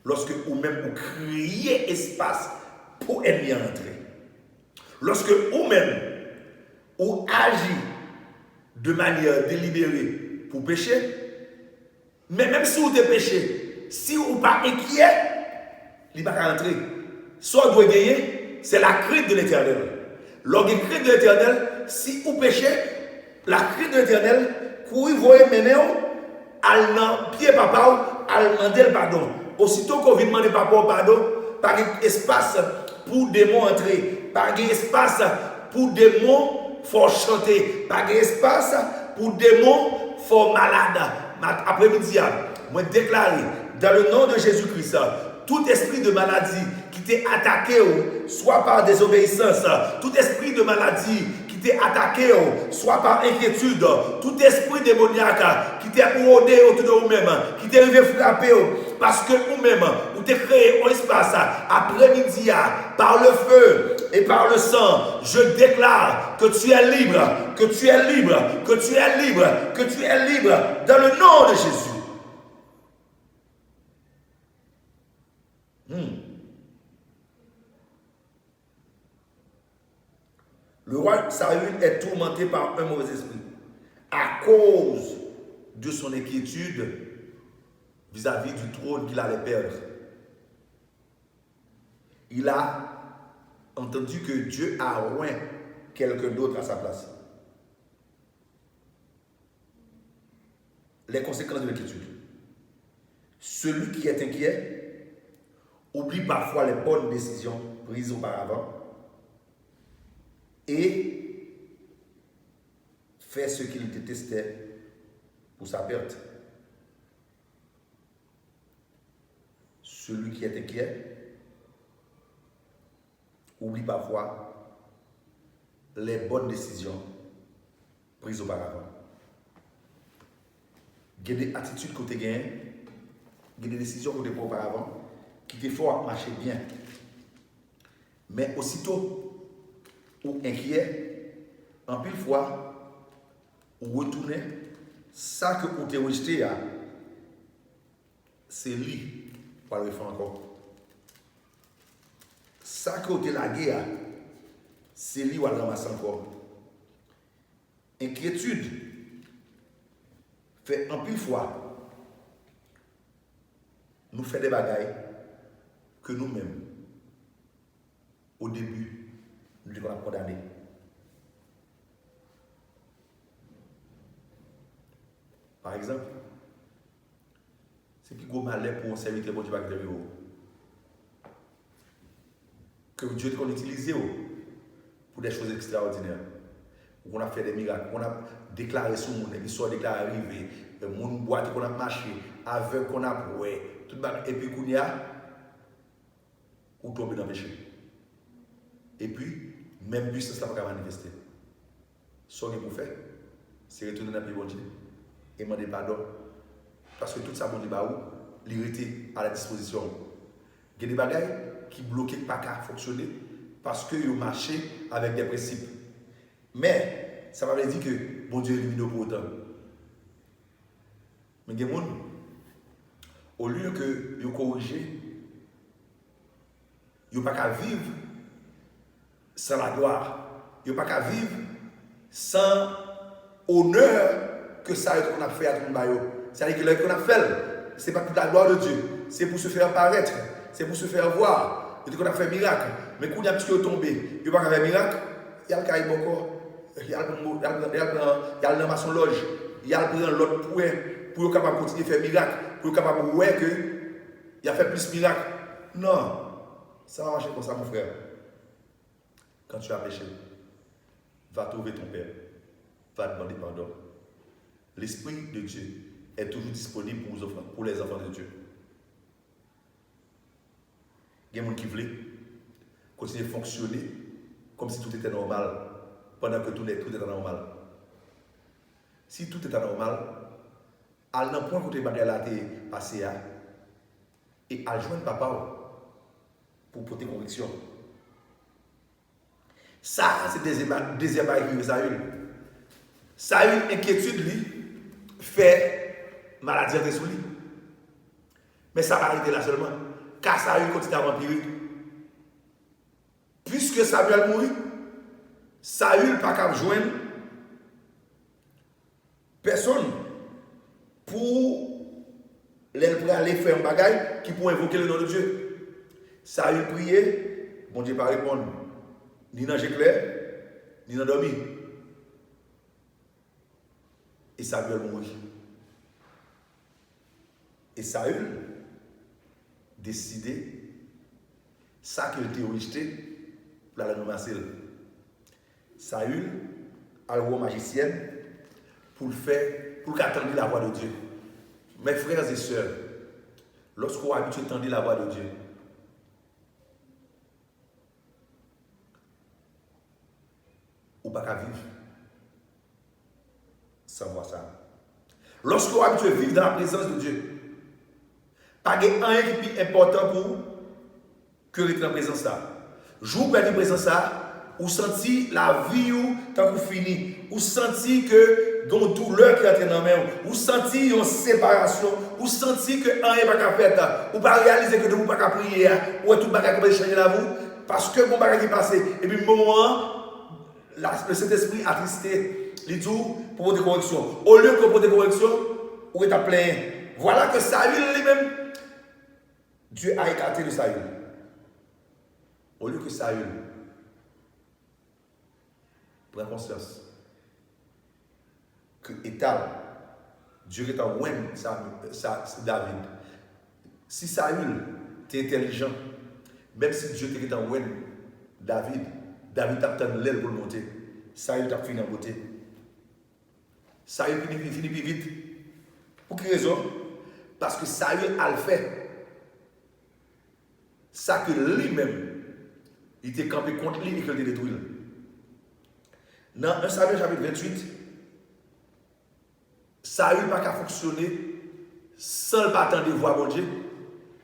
S1: Lorsque vous-même vous créez espace pour ennemi entrer. Lorsque vous-même vous agissez de manière délibérée pour pécher, mais même si vous êtes péché, si vous n'êtes pas inquiet, il ne va pas entrer. Ce que vous devez gagner, c'est la crainte de l'Éternel. Lors de la crainte de l'Éternel, si vous péchez, la crainte de l'Éternel, vous voyez maintenant, al nan pied papa, al demander le pardon. Aussitôt qu'on vient demander papa pardon, pas d'espace pour démons entrer, pas d'espace pour démons faut chanter, pas d'espace pour démons faut malade. Après-midi, moi déclaré dans le nom de Jésus-Christ, tout esprit de maladie qui t'est attaqué, soit par désobéissance, tout esprit de maladie qui t'est attaqué, soit par inquiétude, tout esprit démoniaque qui t'est rôdé autour de vous-même, qui t'est arrivé frapper, parce que vous-même, vous t'avez créé un espace après-midi, par le feu et par le sang, je déclare que tu es libre, que tu es libre, que tu es libre, que tu es libre, dans le nom de Jésus. Le roi Saül est tourmenté par un mauvais esprit à cause de son inquiétude vis-à-vis du trône qu'il allait perdre. Il a entendu que Dieu a oint quelqu'un d'autre à sa place. Les conséquences de l'inquiétude. Celui qui est inquiet oublie parfois les bonnes décisions prises auparavant et fait ce qu'il détestait pour sa perte. Celui qui est inquiet oublie parfois les bonnes décisions prises auparavant. Il y a des attitudes que tu as gagnées, il y a des décisions que tu as prises auparavant qui te font marcher bien. Mais aussitôt ou inquiet, en pile fois, ou retourner, ça que vous avez rejeté, c'est lui pour le faire encore. Ça que vous avez lagué, c'est lui pour le ramasser encore. Inquiétude fait en pile fois, nous fait des bagailles que nous-mêmes, au début, nous devons condamner. Par exemple, c'est plus gros malheur pour un serviteur bon Dieu va créer que Dieu qu'on utilise pour des choses extraordinaires. On a fait des miracles, on a déclaré sur le monde, les histoires déclarées arrivées, le monde boite qu'on a marché, aveugle qu'on a boué, tout et puis qu'on y a, ou tomber dans le péché. Et puis, même puissance ne va pas manifester. Ce que vous faites, c'est retourner dans le bon Dieu et demander pardon. Parce que tout ça, bon Dieu, il était à la disposition. Il y a des bagailles qui bloquent pas qu'à fonctionner parce que vous marchez avec des principes. Mais ça ne veut pas dire que bon Dieu est lumineux pour autant. Mais il y a des gens, au lieu que vous corrigez, vous n'avez pas qu'à vivre sans la gloire. Vous n'avez pas qu'à vivre sans honneur que ça qu'on a fait à tout le monde. C'est-à-dire que ce qu'on a fait, ce n'est pas pour la gloire de Dieu. C'est pour se faire paraître. C'est pour se faire voir. C'est qu'on a fait un miracle. Mais quand il y a un petit peu tombé, il n'y a pas fait un miracle, il y a le cahier encore. Il y a le dans son loge. Il y a l'autre point pour être capable de continuer à faire miracle. Pour être capable de voir qu'il a fait plus de miracles. Non. Ça va marcher comme ça, mon frère. Quand tu as péché, va trouver ton Père. Va demander pardon. L'Esprit de Dieu est toujours disponible pour les enfants de Dieu. Il y a des gens qui veulent continuer à fonctionner comme si tout était normal, pendant que tout est normal. Si tout est normal, à l'un point côté bagarre là t'es passé à et à joindre papa pour porter correction. Ça, c'est deuxième bagarre qui Saül. Saül, inquiétude lui, fait maladie de sous lui. Mais ça va arrêter là seulement. Car Saül continue à vampirer. Puisque Samuel mourit, Saül n'a pas joindre personne pour aller faire un bagage qui peut invoquer le nom de Dieu. Saül priait, bon Dieu ne pas répondre. Ni dans l'éclair, ni dans dormi. Et Samuel mourit. Et Saül décidé, ça qu'il était rejeté, pour la nommer. Saül a le roi magicien pour attendre la voix de Dieu. Mes frères et sœurs, lorsqu'on est habitué à entendre la voix de Dieu, ou pas qu'à vivre sans voir ça. Lorsqu'on est habitué à vivre dans la présence de Dieu, pas de rien qui est plus important pour que rester dans la présence ça. Jour où la présence ça, ou senti la vie ou tant que fini, ou senti que dans douleur qui est dans la main, ou senti une séparation, ou senti que rien pas qu'à faire, ou pas réaliser que vous pas qu'à prier, ou tout bagage qui changer la vous parce que mon bagage qui est passé et puis moment le Saint-Esprit a attristé les tout pour des corrections. Au lieu que pour des corrections, ou est à plein. Voilà que Saül lui-même, Dieu a écarté de Saül. Au lieu que Saül prenne conscience que Étal, Dieu est en Wen, c'est David. Si Saül était intelligent, même si Dieu était en Wen, David a tenu l'aile pour le monter. Saül a fini en beauté. Saül finit plus vite. Pour quelle raison? Parce que Saül a le fait. Ça que lui-même, il était campé contre lui et qu'il a détruit. Dans 1 Samuel chapitre 28, Saül n'a pas fonctionner sans pas attendre voir mon Dieu.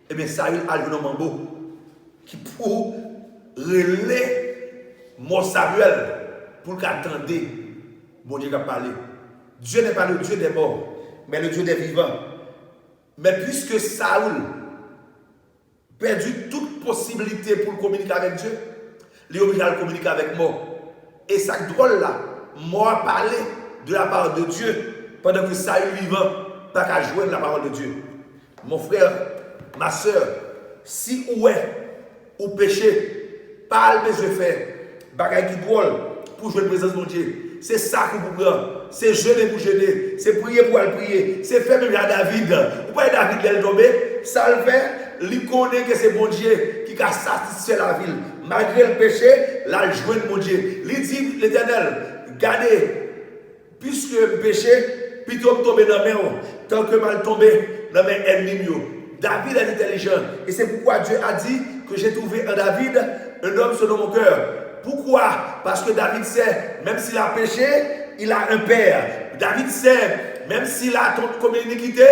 S1: Eh bien, Saül a le mambo qui pour relayer mon Samuel pour qu'attendre mon Dieu qui a parlé. Dieu n'est pas le Dieu des morts, mais le Dieu des vivants. Mais puisque Saül perdu toute possibilité pour communiquer avec Dieu, il est obligé de communiquer avec moi. Et ça drôle là, moi parler de la parole de Dieu pendant que Saül vivant pas qu'à jouer la parole de Dieu. Mon frère, ma soeur, si ou péché, parle mais je fais, bagaille qui drôle pour jouer la présence de Dieu. C'est ça que vous prenez. C'est jeûner pour jeûner. C'est prier pour aller prier. C'est faire même à David. Vous voyez David, il est tombé. Ça le fait. Il connaît que c'est bon Dieu qui a satisfait la ville. Malgré le péché, là, il joue mon Dieu. Il dit l'Éternel, regardez, puisque le péché, plutôt que tomber dans la main, tant que mal tomber dans mes ennemis. David est intelligent. Et c'est pourquoi Dieu a dit que j'ai trouvé en David un homme selon mon cœur. Pourquoi? Parce que David sait, même s'il a péché, il a un père. David sait, même s'il a commis iniquité,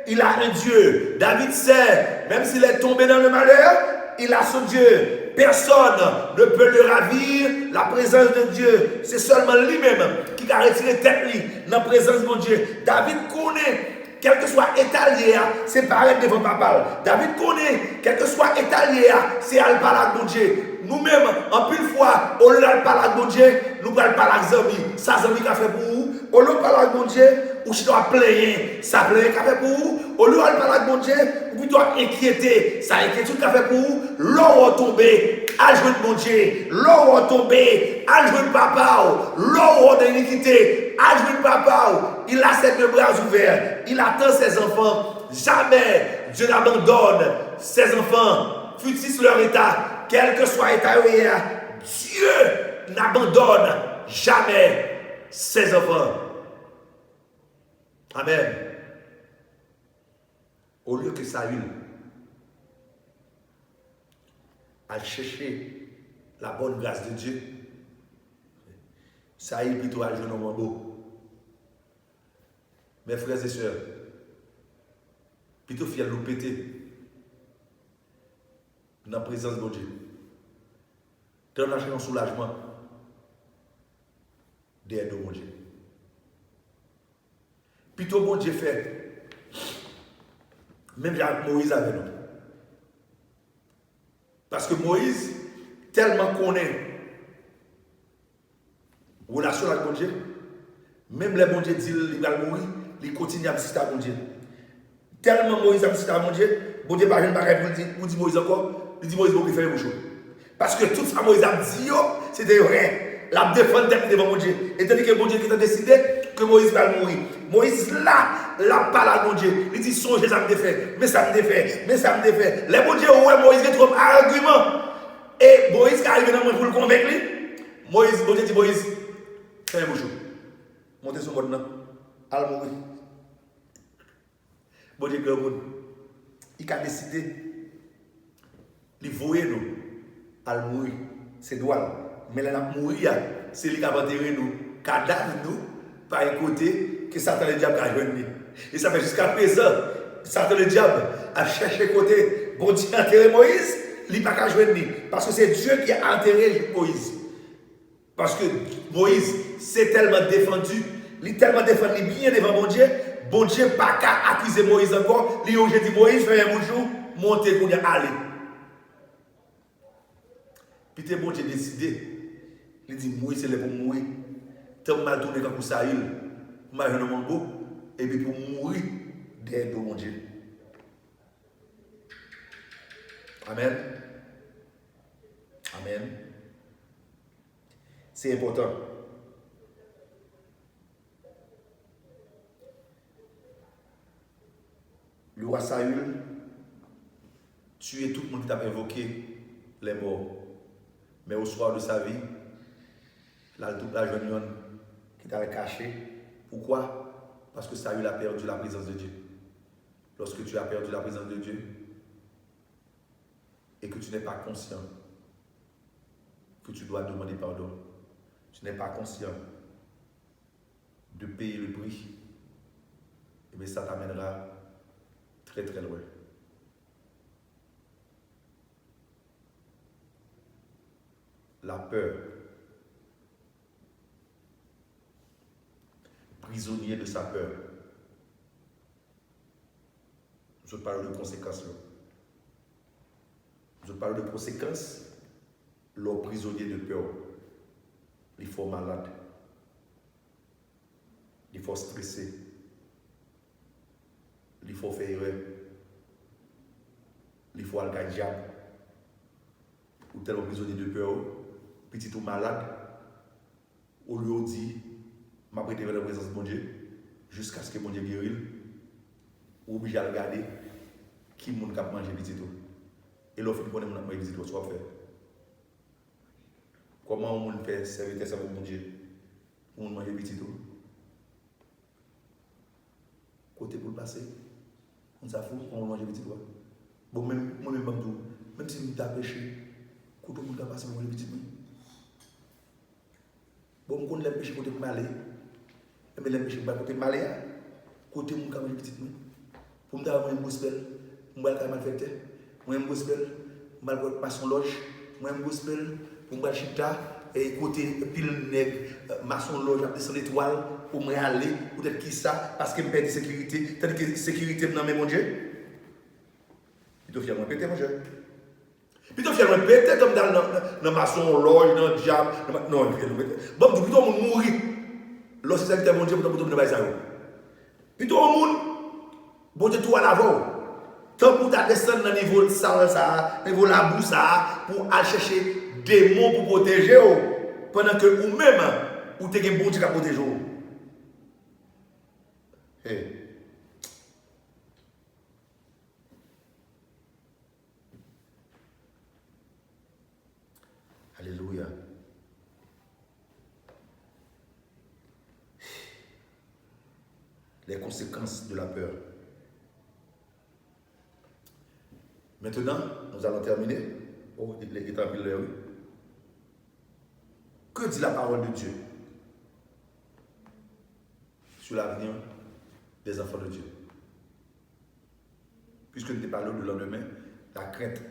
S1: il a un Dieu. David sait, même s'il est tombé dans le malheur, il a son Dieu. Personne ne peut le ravir la présence de Dieu. C'est seulement lui-même qui a retiré tête dans la présence de mon Dieu. David connaît, quel que soit état lié, c'est pareil devant papa. David connaît, quel que soit état lié, c'est à parler avec mon Dieu. Nous-mêmes, en pile fois, au lieu de parler avec mon Dieu, nous parlons avec Zami. Ça, Zami qui a fait pour vous. Au lieu de parler avec mon Dieu, ou si tu dois plaigner, ça plaigner qui a fait pour vous. Au lieu de parler avec mon Dieu, ou tu dois inquiéter, ça inquiétude qui a fait pour vous. L'eau va tomber, à jouer de mon Dieu. L'eau va tomber, à jouer de papa. L'eau va d'iniquité, à jouer de papa. Il a ses deux bras ouverts. Il attend ses enfants. Jamais Dieu n'abandonne ses enfants. Fût-il leur état. Quel que soit l'état, Dieu n'abandonne jamais ses enfants. Amen. Au lieu que Saül aille chercher la bonne grâce de Dieu, Saül plutôt a joué dans mon beau. Mes frères et sœurs, plutôt fier de nous péter dans la présence de Dieu. Dans un soulagement derrière mon Dieu. Plutôt bon Dieu fait, même Moïse avec nous. Parce que Moïse, tellement connaît relation avec mon Dieu, même les bon Dieu dit qu'il va mourir, il continue à assister à mon Dieu. Tellement Moïse a assisté à mon Dieu, bon Dieu n'a rien pour dire Moïse encore, il dit Moïse va faire une chose. Parce que tout ça Moïse a dit, c'était vrai. La défense devant mon Dieu. Et tandis que mon Dieu qui a décidé que Moïse va mourir. Moïse là, la parle à mon Dieu. Il dit, songe, ça me défait. Mais ça me défait. Mais ça me défait. Les bon Dieu, ouais, Moïse a trop argument. Et Moïse qui arrive dans le monde pour le convaincre. Moïse, bon Dieu dit, Moïse, fais un bouchon. Montez sur le monde. Allez mourir. Bon Dieu, grand monde. Il a décidé. Il voyait nous. Al mourir, c'est droit. Mais là, mourir, c'est lui qui a enterré nous. Cadavre nous, par un côté, que Satan le diable a joué. Et ça fait jusqu'à présent, Satan le diable a cherché côté, bon Dieu a enterré Moïse, il n'a pas joué. Parce que c'est Dieu qui a enterré Moïse. Parce que Moïse s'est tellement défendu, il est tellement défendu bien devant mon Dieu n'a pas qu'à accuser Moïse encore. Il a dit Moïse, fais un bonjour, montez pour aller. Puis bon Dieu décidé, il dit Moïse c'est pour mourir. Tant que mal tourné comme Saül, m'a jeune mon beau, et puis pour mourir derrière mon Dieu. Amen. Amen. C'est important. Le roi Saül tuait tout le monde qui t'a invoqué les morts. Mais au soir de sa vie, toute la jeune qui t'a caché. Pourquoi? Parce que Saül a perdu la présence de Dieu. Lorsque tu as perdu la présence de Dieu et que tu n'es pas conscient que tu dois demander pardon, tu n'es pas conscient de payer le prix, et bien ça t'amènera très très loin. La peur, prisonnier de sa peur. Je parle de conséquences. Je parle de conséquences. L'homme prisonnier de peur. Il faut malade. Il faut stressé. Il faut faire erreur. Il faut aller diable. Ou tel prisonnier de peur. Petit ou malade, on lui dit, m'a prêté vers la présence de mon Dieu, jusqu'à ce que mon Dieu guérisse, ou obligé à regarder qui moun k'ap manger petit tout. Et l'offre qu'on aime manger petit tout, soit fait. Comment on fait servir ça avec mon Dieu? On mange petit tout. Côté pour le passer, on s'en fout, on mange petit tout. Bon, même si je suis péché, quand on a passé, on mange petit tout. Bon, on connaît les péchés côté malé, mais les péchés pas côté malé, côté mon camarade petit nous. Pour me dire, moi, je gospel, je vais mal fêter, moi, je gospel, je vais maçon loge, moi, je gospel, pour me chita, et côté pile nègre, maçon loge, après son étoile, pour me aller, peut-être qui ça, parce que je perds de sécurité, tandis que sécurité dans mes mon Dieu. Plutôt fier, moi, péter, mon Dieu. Plutôt fier, moi, péter, comme dans maçon loge, dans le diable, non, bon, plutôt, on mourir. Lorsque c'est ça, mon Dieu, pour me faire ça. Plutôt, au monde, bon Dieu, tout à l'avant. Tant pour ta descendre dans le niveau ça, niveau la boue ça, pour aller chercher des démons pour protéger, pendant que vous-même, vous avez un bon Dieu qui protège. Hey. Alléluia. Les conséquences de la peur. Maintenant, nous allons terminer. Oh, il est en pile oui. Que dit la parole de Dieu sur l'avenir des enfants de Dieu? Puisque nous parlons du lendemain, la crainte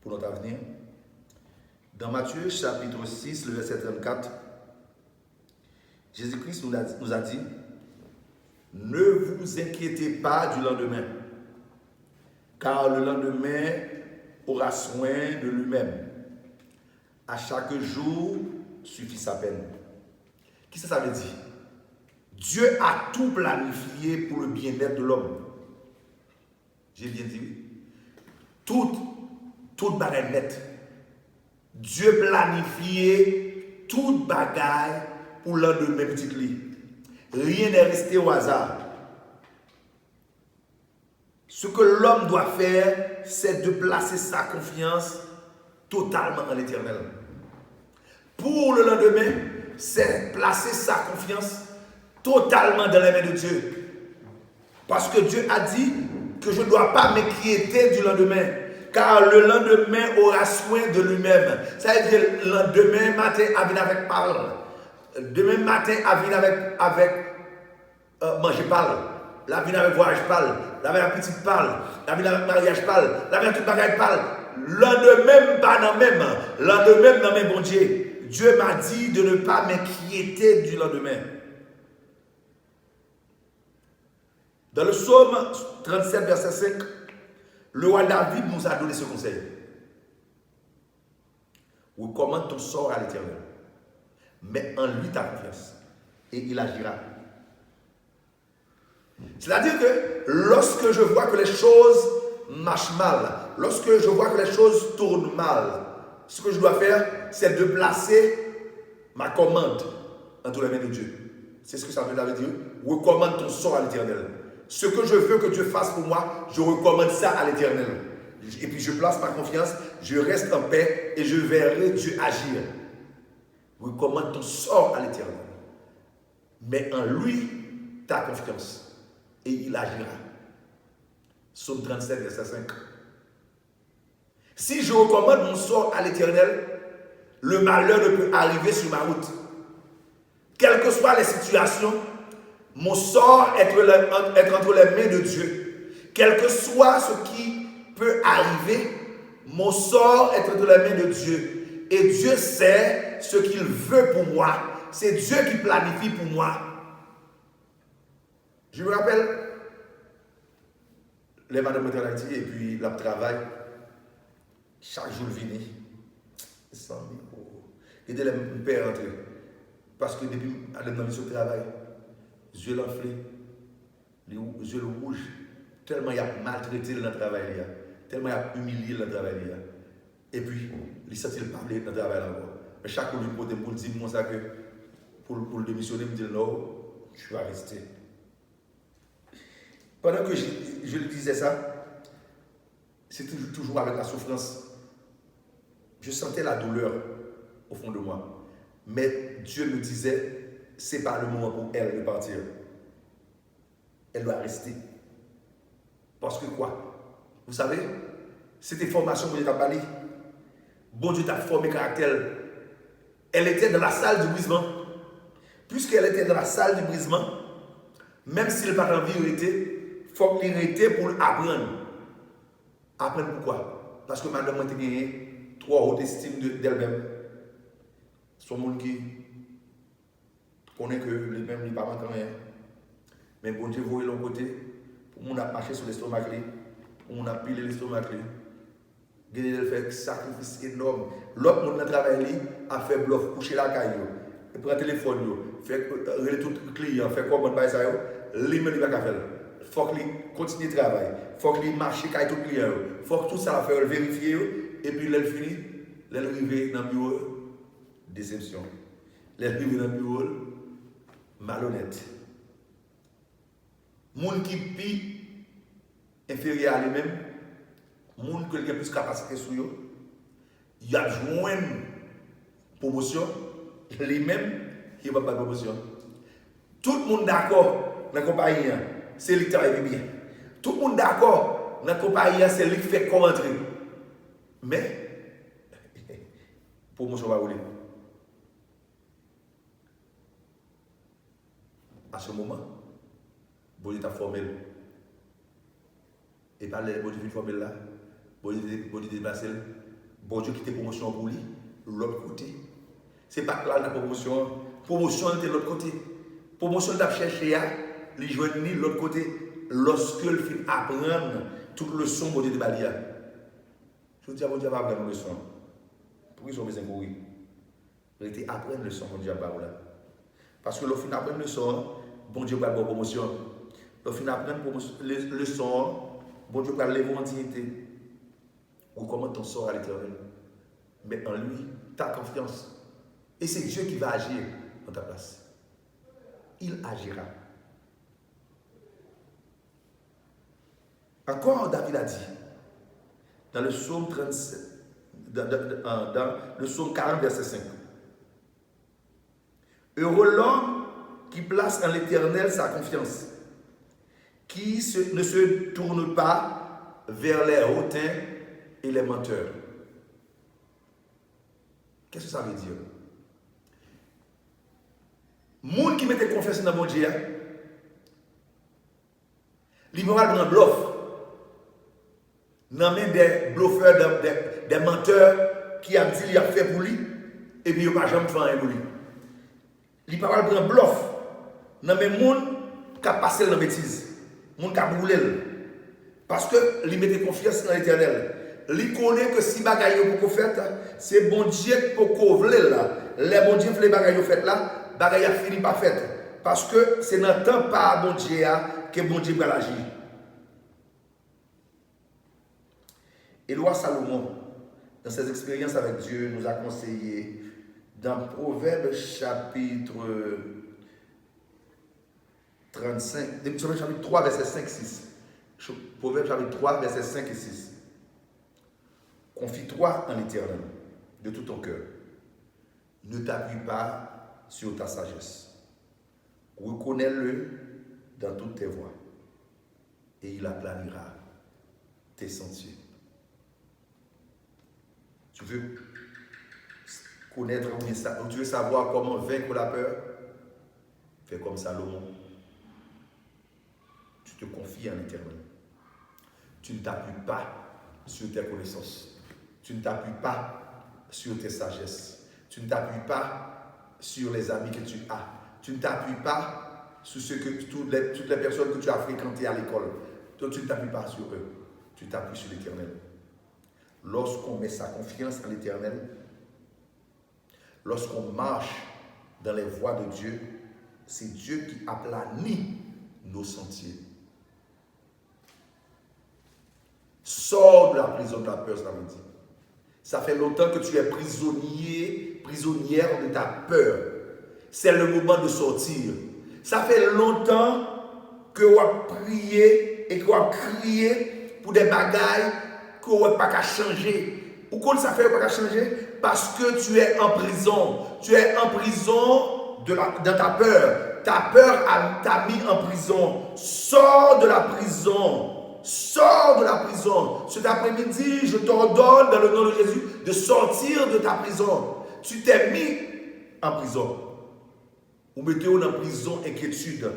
S1: pour notre avenir. Dans Matthieu chapitre 6, le verset 34, Jésus-Christ nous a dit, ne vous inquiétez pas du lendemain, car le lendemain aura soin de lui-même. À chaque jour suffit sa peine. Qu'est-ce que ça veut dire? Dieu a tout planifié pour le bien-être de l'homme. J'ai bien dit. Tout bagaille net. Dieu planifié toute bagaille pour l'un de mes petites lits. Rien n'est resté au hasard. Ce que l'homme doit faire, c'est de placer sa confiance totalement en l'Éternel. Pour le lendemain, c'est placer sa confiance totalement dans les mains de Dieu. Parce que Dieu a dit que je ne dois pas m'inquiéter du lendemain, car le lendemain aura soin de lui-même. Ça veut dire demain matin, à venir avec parole. Demain matin, à venir avec manger parle. La venir avec voyage parle. La venir avec petite parle. La venir avec mariage parle. La venir avec toute bagaille parle. Lendemain, pas dans même. Lendemain, dans mes bon Dieu. Dieu m'a dit de ne pas m'inquiéter du lendemain. Dans le psaume 37, verset 5, le roi David nous a donné ce conseil. Recommande ton sort à l'Éternel. Mets en lui ta confiance. Et il agira. C'est-à-dire que lorsque je vois que les choses marchent mal, lorsque je vois que les choses tournent mal, ce que je dois faire, c'est de placer ma commande entre les mains de Dieu. C'est ce que ça veut dire. Recommande ton sort à l'Éternel. Ce que je veux que Dieu fasse pour moi, je recommande ça à l'Éternel. Et puis je place ma confiance, je reste en paix et je verrai Dieu agir. Recommande ton sort à l'Éternel. Mets en lui ta confiance. Et il agira. Psaume 37, verset 5. Si je recommande mon sort à l'Éternel, le malheur ne peut arriver sur ma route. Quelles que soient les situations, mon sort est entre les mains de Dieu. Quel que soit ce qui peut arriver, mon sort est entre les mains de Dieu. Et Dieu sait ce qu'il veut pour moi. C'est Dieu qui planifie pour moi. Je me rappelle, les madames de Haïti et puis la travail, chaque jour venir, sans micro. Et de me père rentrer. Parce que depuis aller dans le travail, yeux l'enflé, les yeux rouges, tellement il a maltraité dans le travail, tellement il a humilié dans le travail. Et puis, il sent il parler dans le travail encore. Mais chaque jour, il me dit moi ça que pour le démissionner, il me dit non, je vais rester. Pendant que je lui disais ça, c'est toujours avec la souffrance. Je sentais la douleur au fond de moi. Mais Dieu me disait, c'est pas le moment pour elle de partir. Elle doit rester. Parce que quoi? Vous savez, c'était formation que Dieu t'a parlé. Bon Dieu t'a formé caractère. Elle était dans la salle du brisement. Puisqu'elle était dans la salle du brisement, même s'il n'a pas envie, il était, faut qu'il reste pour apprendre. Apprendre pourquoi? Parce que madame a gagné trop haute estime d'elle-même. Son monde qui connaît que lui-même n'est pas manquant rien. Mais bon Dieu, vous voyez l'autre côté, pour mon a marché sur l'estomac, pour mon a pilé l'estomac. Il fait un sacrifice énorme. L'autre monde qui travaille a fait bluff, coucher la caille. Il prend le téléphone, fait tout client, fait comment on ça, lui-même il va faire. Il faut qu'il continue de travailler. Il faut qu'il marche avec tout client. Il faut que tout ça fait vérifier. Et puis, il finit, il arrive dans le bureau, déception. Il arrive dans le bureau, malhonnête. Moun qui pi inférieur à lui-même, moun qui a plus de capacité sur lui, il a besoin de promotion, lui-même, il va pas de promotion. Tout le monde d'accord dans la compagnie, c'est lui qui travaille bien. Tout le monde d'accord dans la compagnie, c'est lui qui fait rentrer. Mais, promotion va rouler. À ce moment, bon Dieu t'a formé. Et par les bon Dieu formé là, bon Dieu déplacé, bon Dieu qui te promotion pour lui, l'autre côté. C'est pas là la promotion. Promotion de l'autre côté. Promotion t'a cherché à les joindre de l'autre côté lorsque le fin apprendre toute leçon bon Dieu de Balia. Je vous dis à bon Dieu va apprendre leçon. Pourquoi ils sont besoin de courir? Il était apprendre leçon bon Dieu à là. Parce que le fin apprendre leçon, bon Dieu va avoir promotion. Le fin apprendre leçon, bon Dieu va lever en dignité. Ou comment ton sort à l'éternel. Mais en lui, tu as confiance. Et c'est Dieu qui va agir dans ta place. Il agira. Encore David a dit, dans le psaume 37, dans le psaume 40, verset 5. Heureux l'homme qui place en l'Éternel sa confiance, qui ne se tourne pas vers les hautains et les menteurs. Qu'est-ce que ça veut dire? Moun qui mette confiance dans mon Dieu, il va prendre bluff. Dans même des bluffeurs, des menteurs qui a dit qu'il a fait pour lui, et puis il n'a pas jamais fait rien pour lui. Il va prendre bluff. Dans même monde qui a passé dans la bêtise, monde qui a brûlé. Parce que il mette confiance dans l'Éternel. Il connaît que si bagaille pour faire, c'est bon Dieu pour couvrir là. Les bon Dieu fait les bagailles fait là. Bagaille a fini par fait. Parce que c'est dans le temps par bon Dieu que bon Dieu va agir. Et le roi Salomon, dans ses expériences avec Dieu, nous a conseillé dans Proverbe chapitre 35, chapitre 3, verset 5 et 6. Proverbe chapitre 3, verset 5 et 6. Confie-toi en l'Éternel de tout ton cœur. Ne t'appuie pas sur ta sagesse. Reconnais-le dans toutes tes voies et il aplanira tes sentiers. Tu veux connaître, tu veux savoir comment vaincre la peur? Fais comme Salomon. Tu te confies en l'Éternel. Tu ne t'appuies pas sur tes connaissances. Tu ne t'appuies pas sur tes sagesses. Tu ne t'appuies pas sur les amis que tu as. Tu ne t'appuies pas sur toutes les personnes que tu as fréquentées à l'école. Donc tu ne t'appuies pas sur eux. Tu t'appuies sur l'Éternel. Lorsqu'on met sa confiance en l'Éternel, lorsqu'on marche dans les voies de Dieu, c'est Dieu qui aplanit nos sentiers. Sors de la prison de la peur, ça veut dire. Ça fait longtemps que tu es prisonnière de ta peur. C'est le moment de sortir. Ça fait longtemps que tu as prié et que tu as crié pour des bagailles que tu n'as pas changer. Pourquoi ça fait pas changer? Parce que tu es en prison. Tu es en prison dans ta peur. Ta peur t'a mis en prison. Sors de la prison. Sors de la prison. Cet après-midi, je t'ordonne dans le nom de Jésus de sortir de ta prison. Tu t'es mis en prison. Ou mettez-vous en prison inquiétude.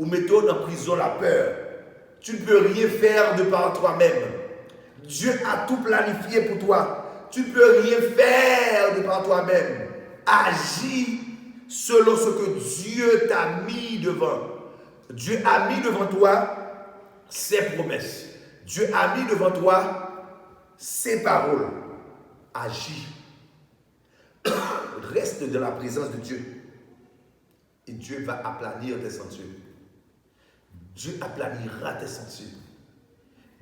S1: Ou mettez-vous en prison la peur. Tu ne peux rien faire de par toi-même. Dieu a tout planifié pour toi. Tu ne peux rien faire de par toi-même. Agis selon ce que Dieu t'a mis devant. Dieu a mis devant toi ses promesses. Dieu a mis devant toi ses paroles. Agis. Reste dans la présence de Dieu. Et Dieu va aplanir tes sentiers. Dieu aplanira tes sentiers.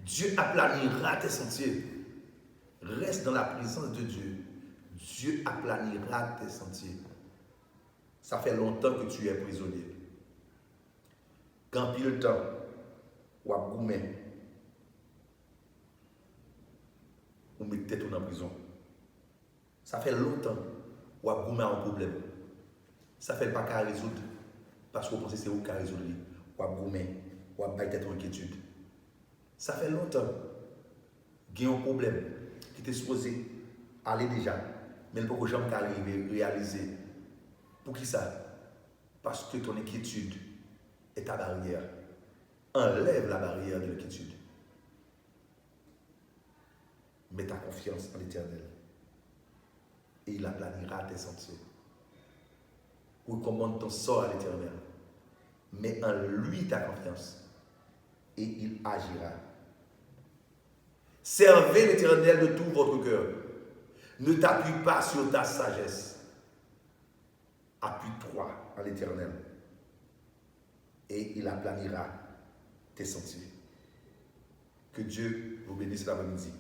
S1: Dieu aplanira tes sentiers. Reste dans la présence de Dieu. Dieu aplanira tes sentiers. Ça fait longtemps que tu es prisonnier. Quand pile temps, ou à goumé, ou mettez tout en prison. Ça fait longtemps ou à goumé un problème. Ça fait pas qu'à résoudre. Parce qu'on pense que c'est vous qui résoudre. Ou à goumé, ou à bailler ton inquiétude. Ça fait longtemps qu'il y a un problème qui était supposé aller déjà, mais il ne peut jamais arriver, réaliser. Pour qui ça? Parce que ton inquiétude est ta barrière. Enlève la barrière de l'inquiétude. Mets ta confiance en l'Éternel. Et il aplanira tes sentiers. Recommande ton sort à l'Éternel. Mets en lui ta confiance. Et il agira. Servez l'Éternel de tout votre cœur. Ne t'appuie pas sur ta sagesse. Appuie-toi en l'Éternel. Et il aplanira tes sentiers. Que Dieu vous bénisse l'après-midi.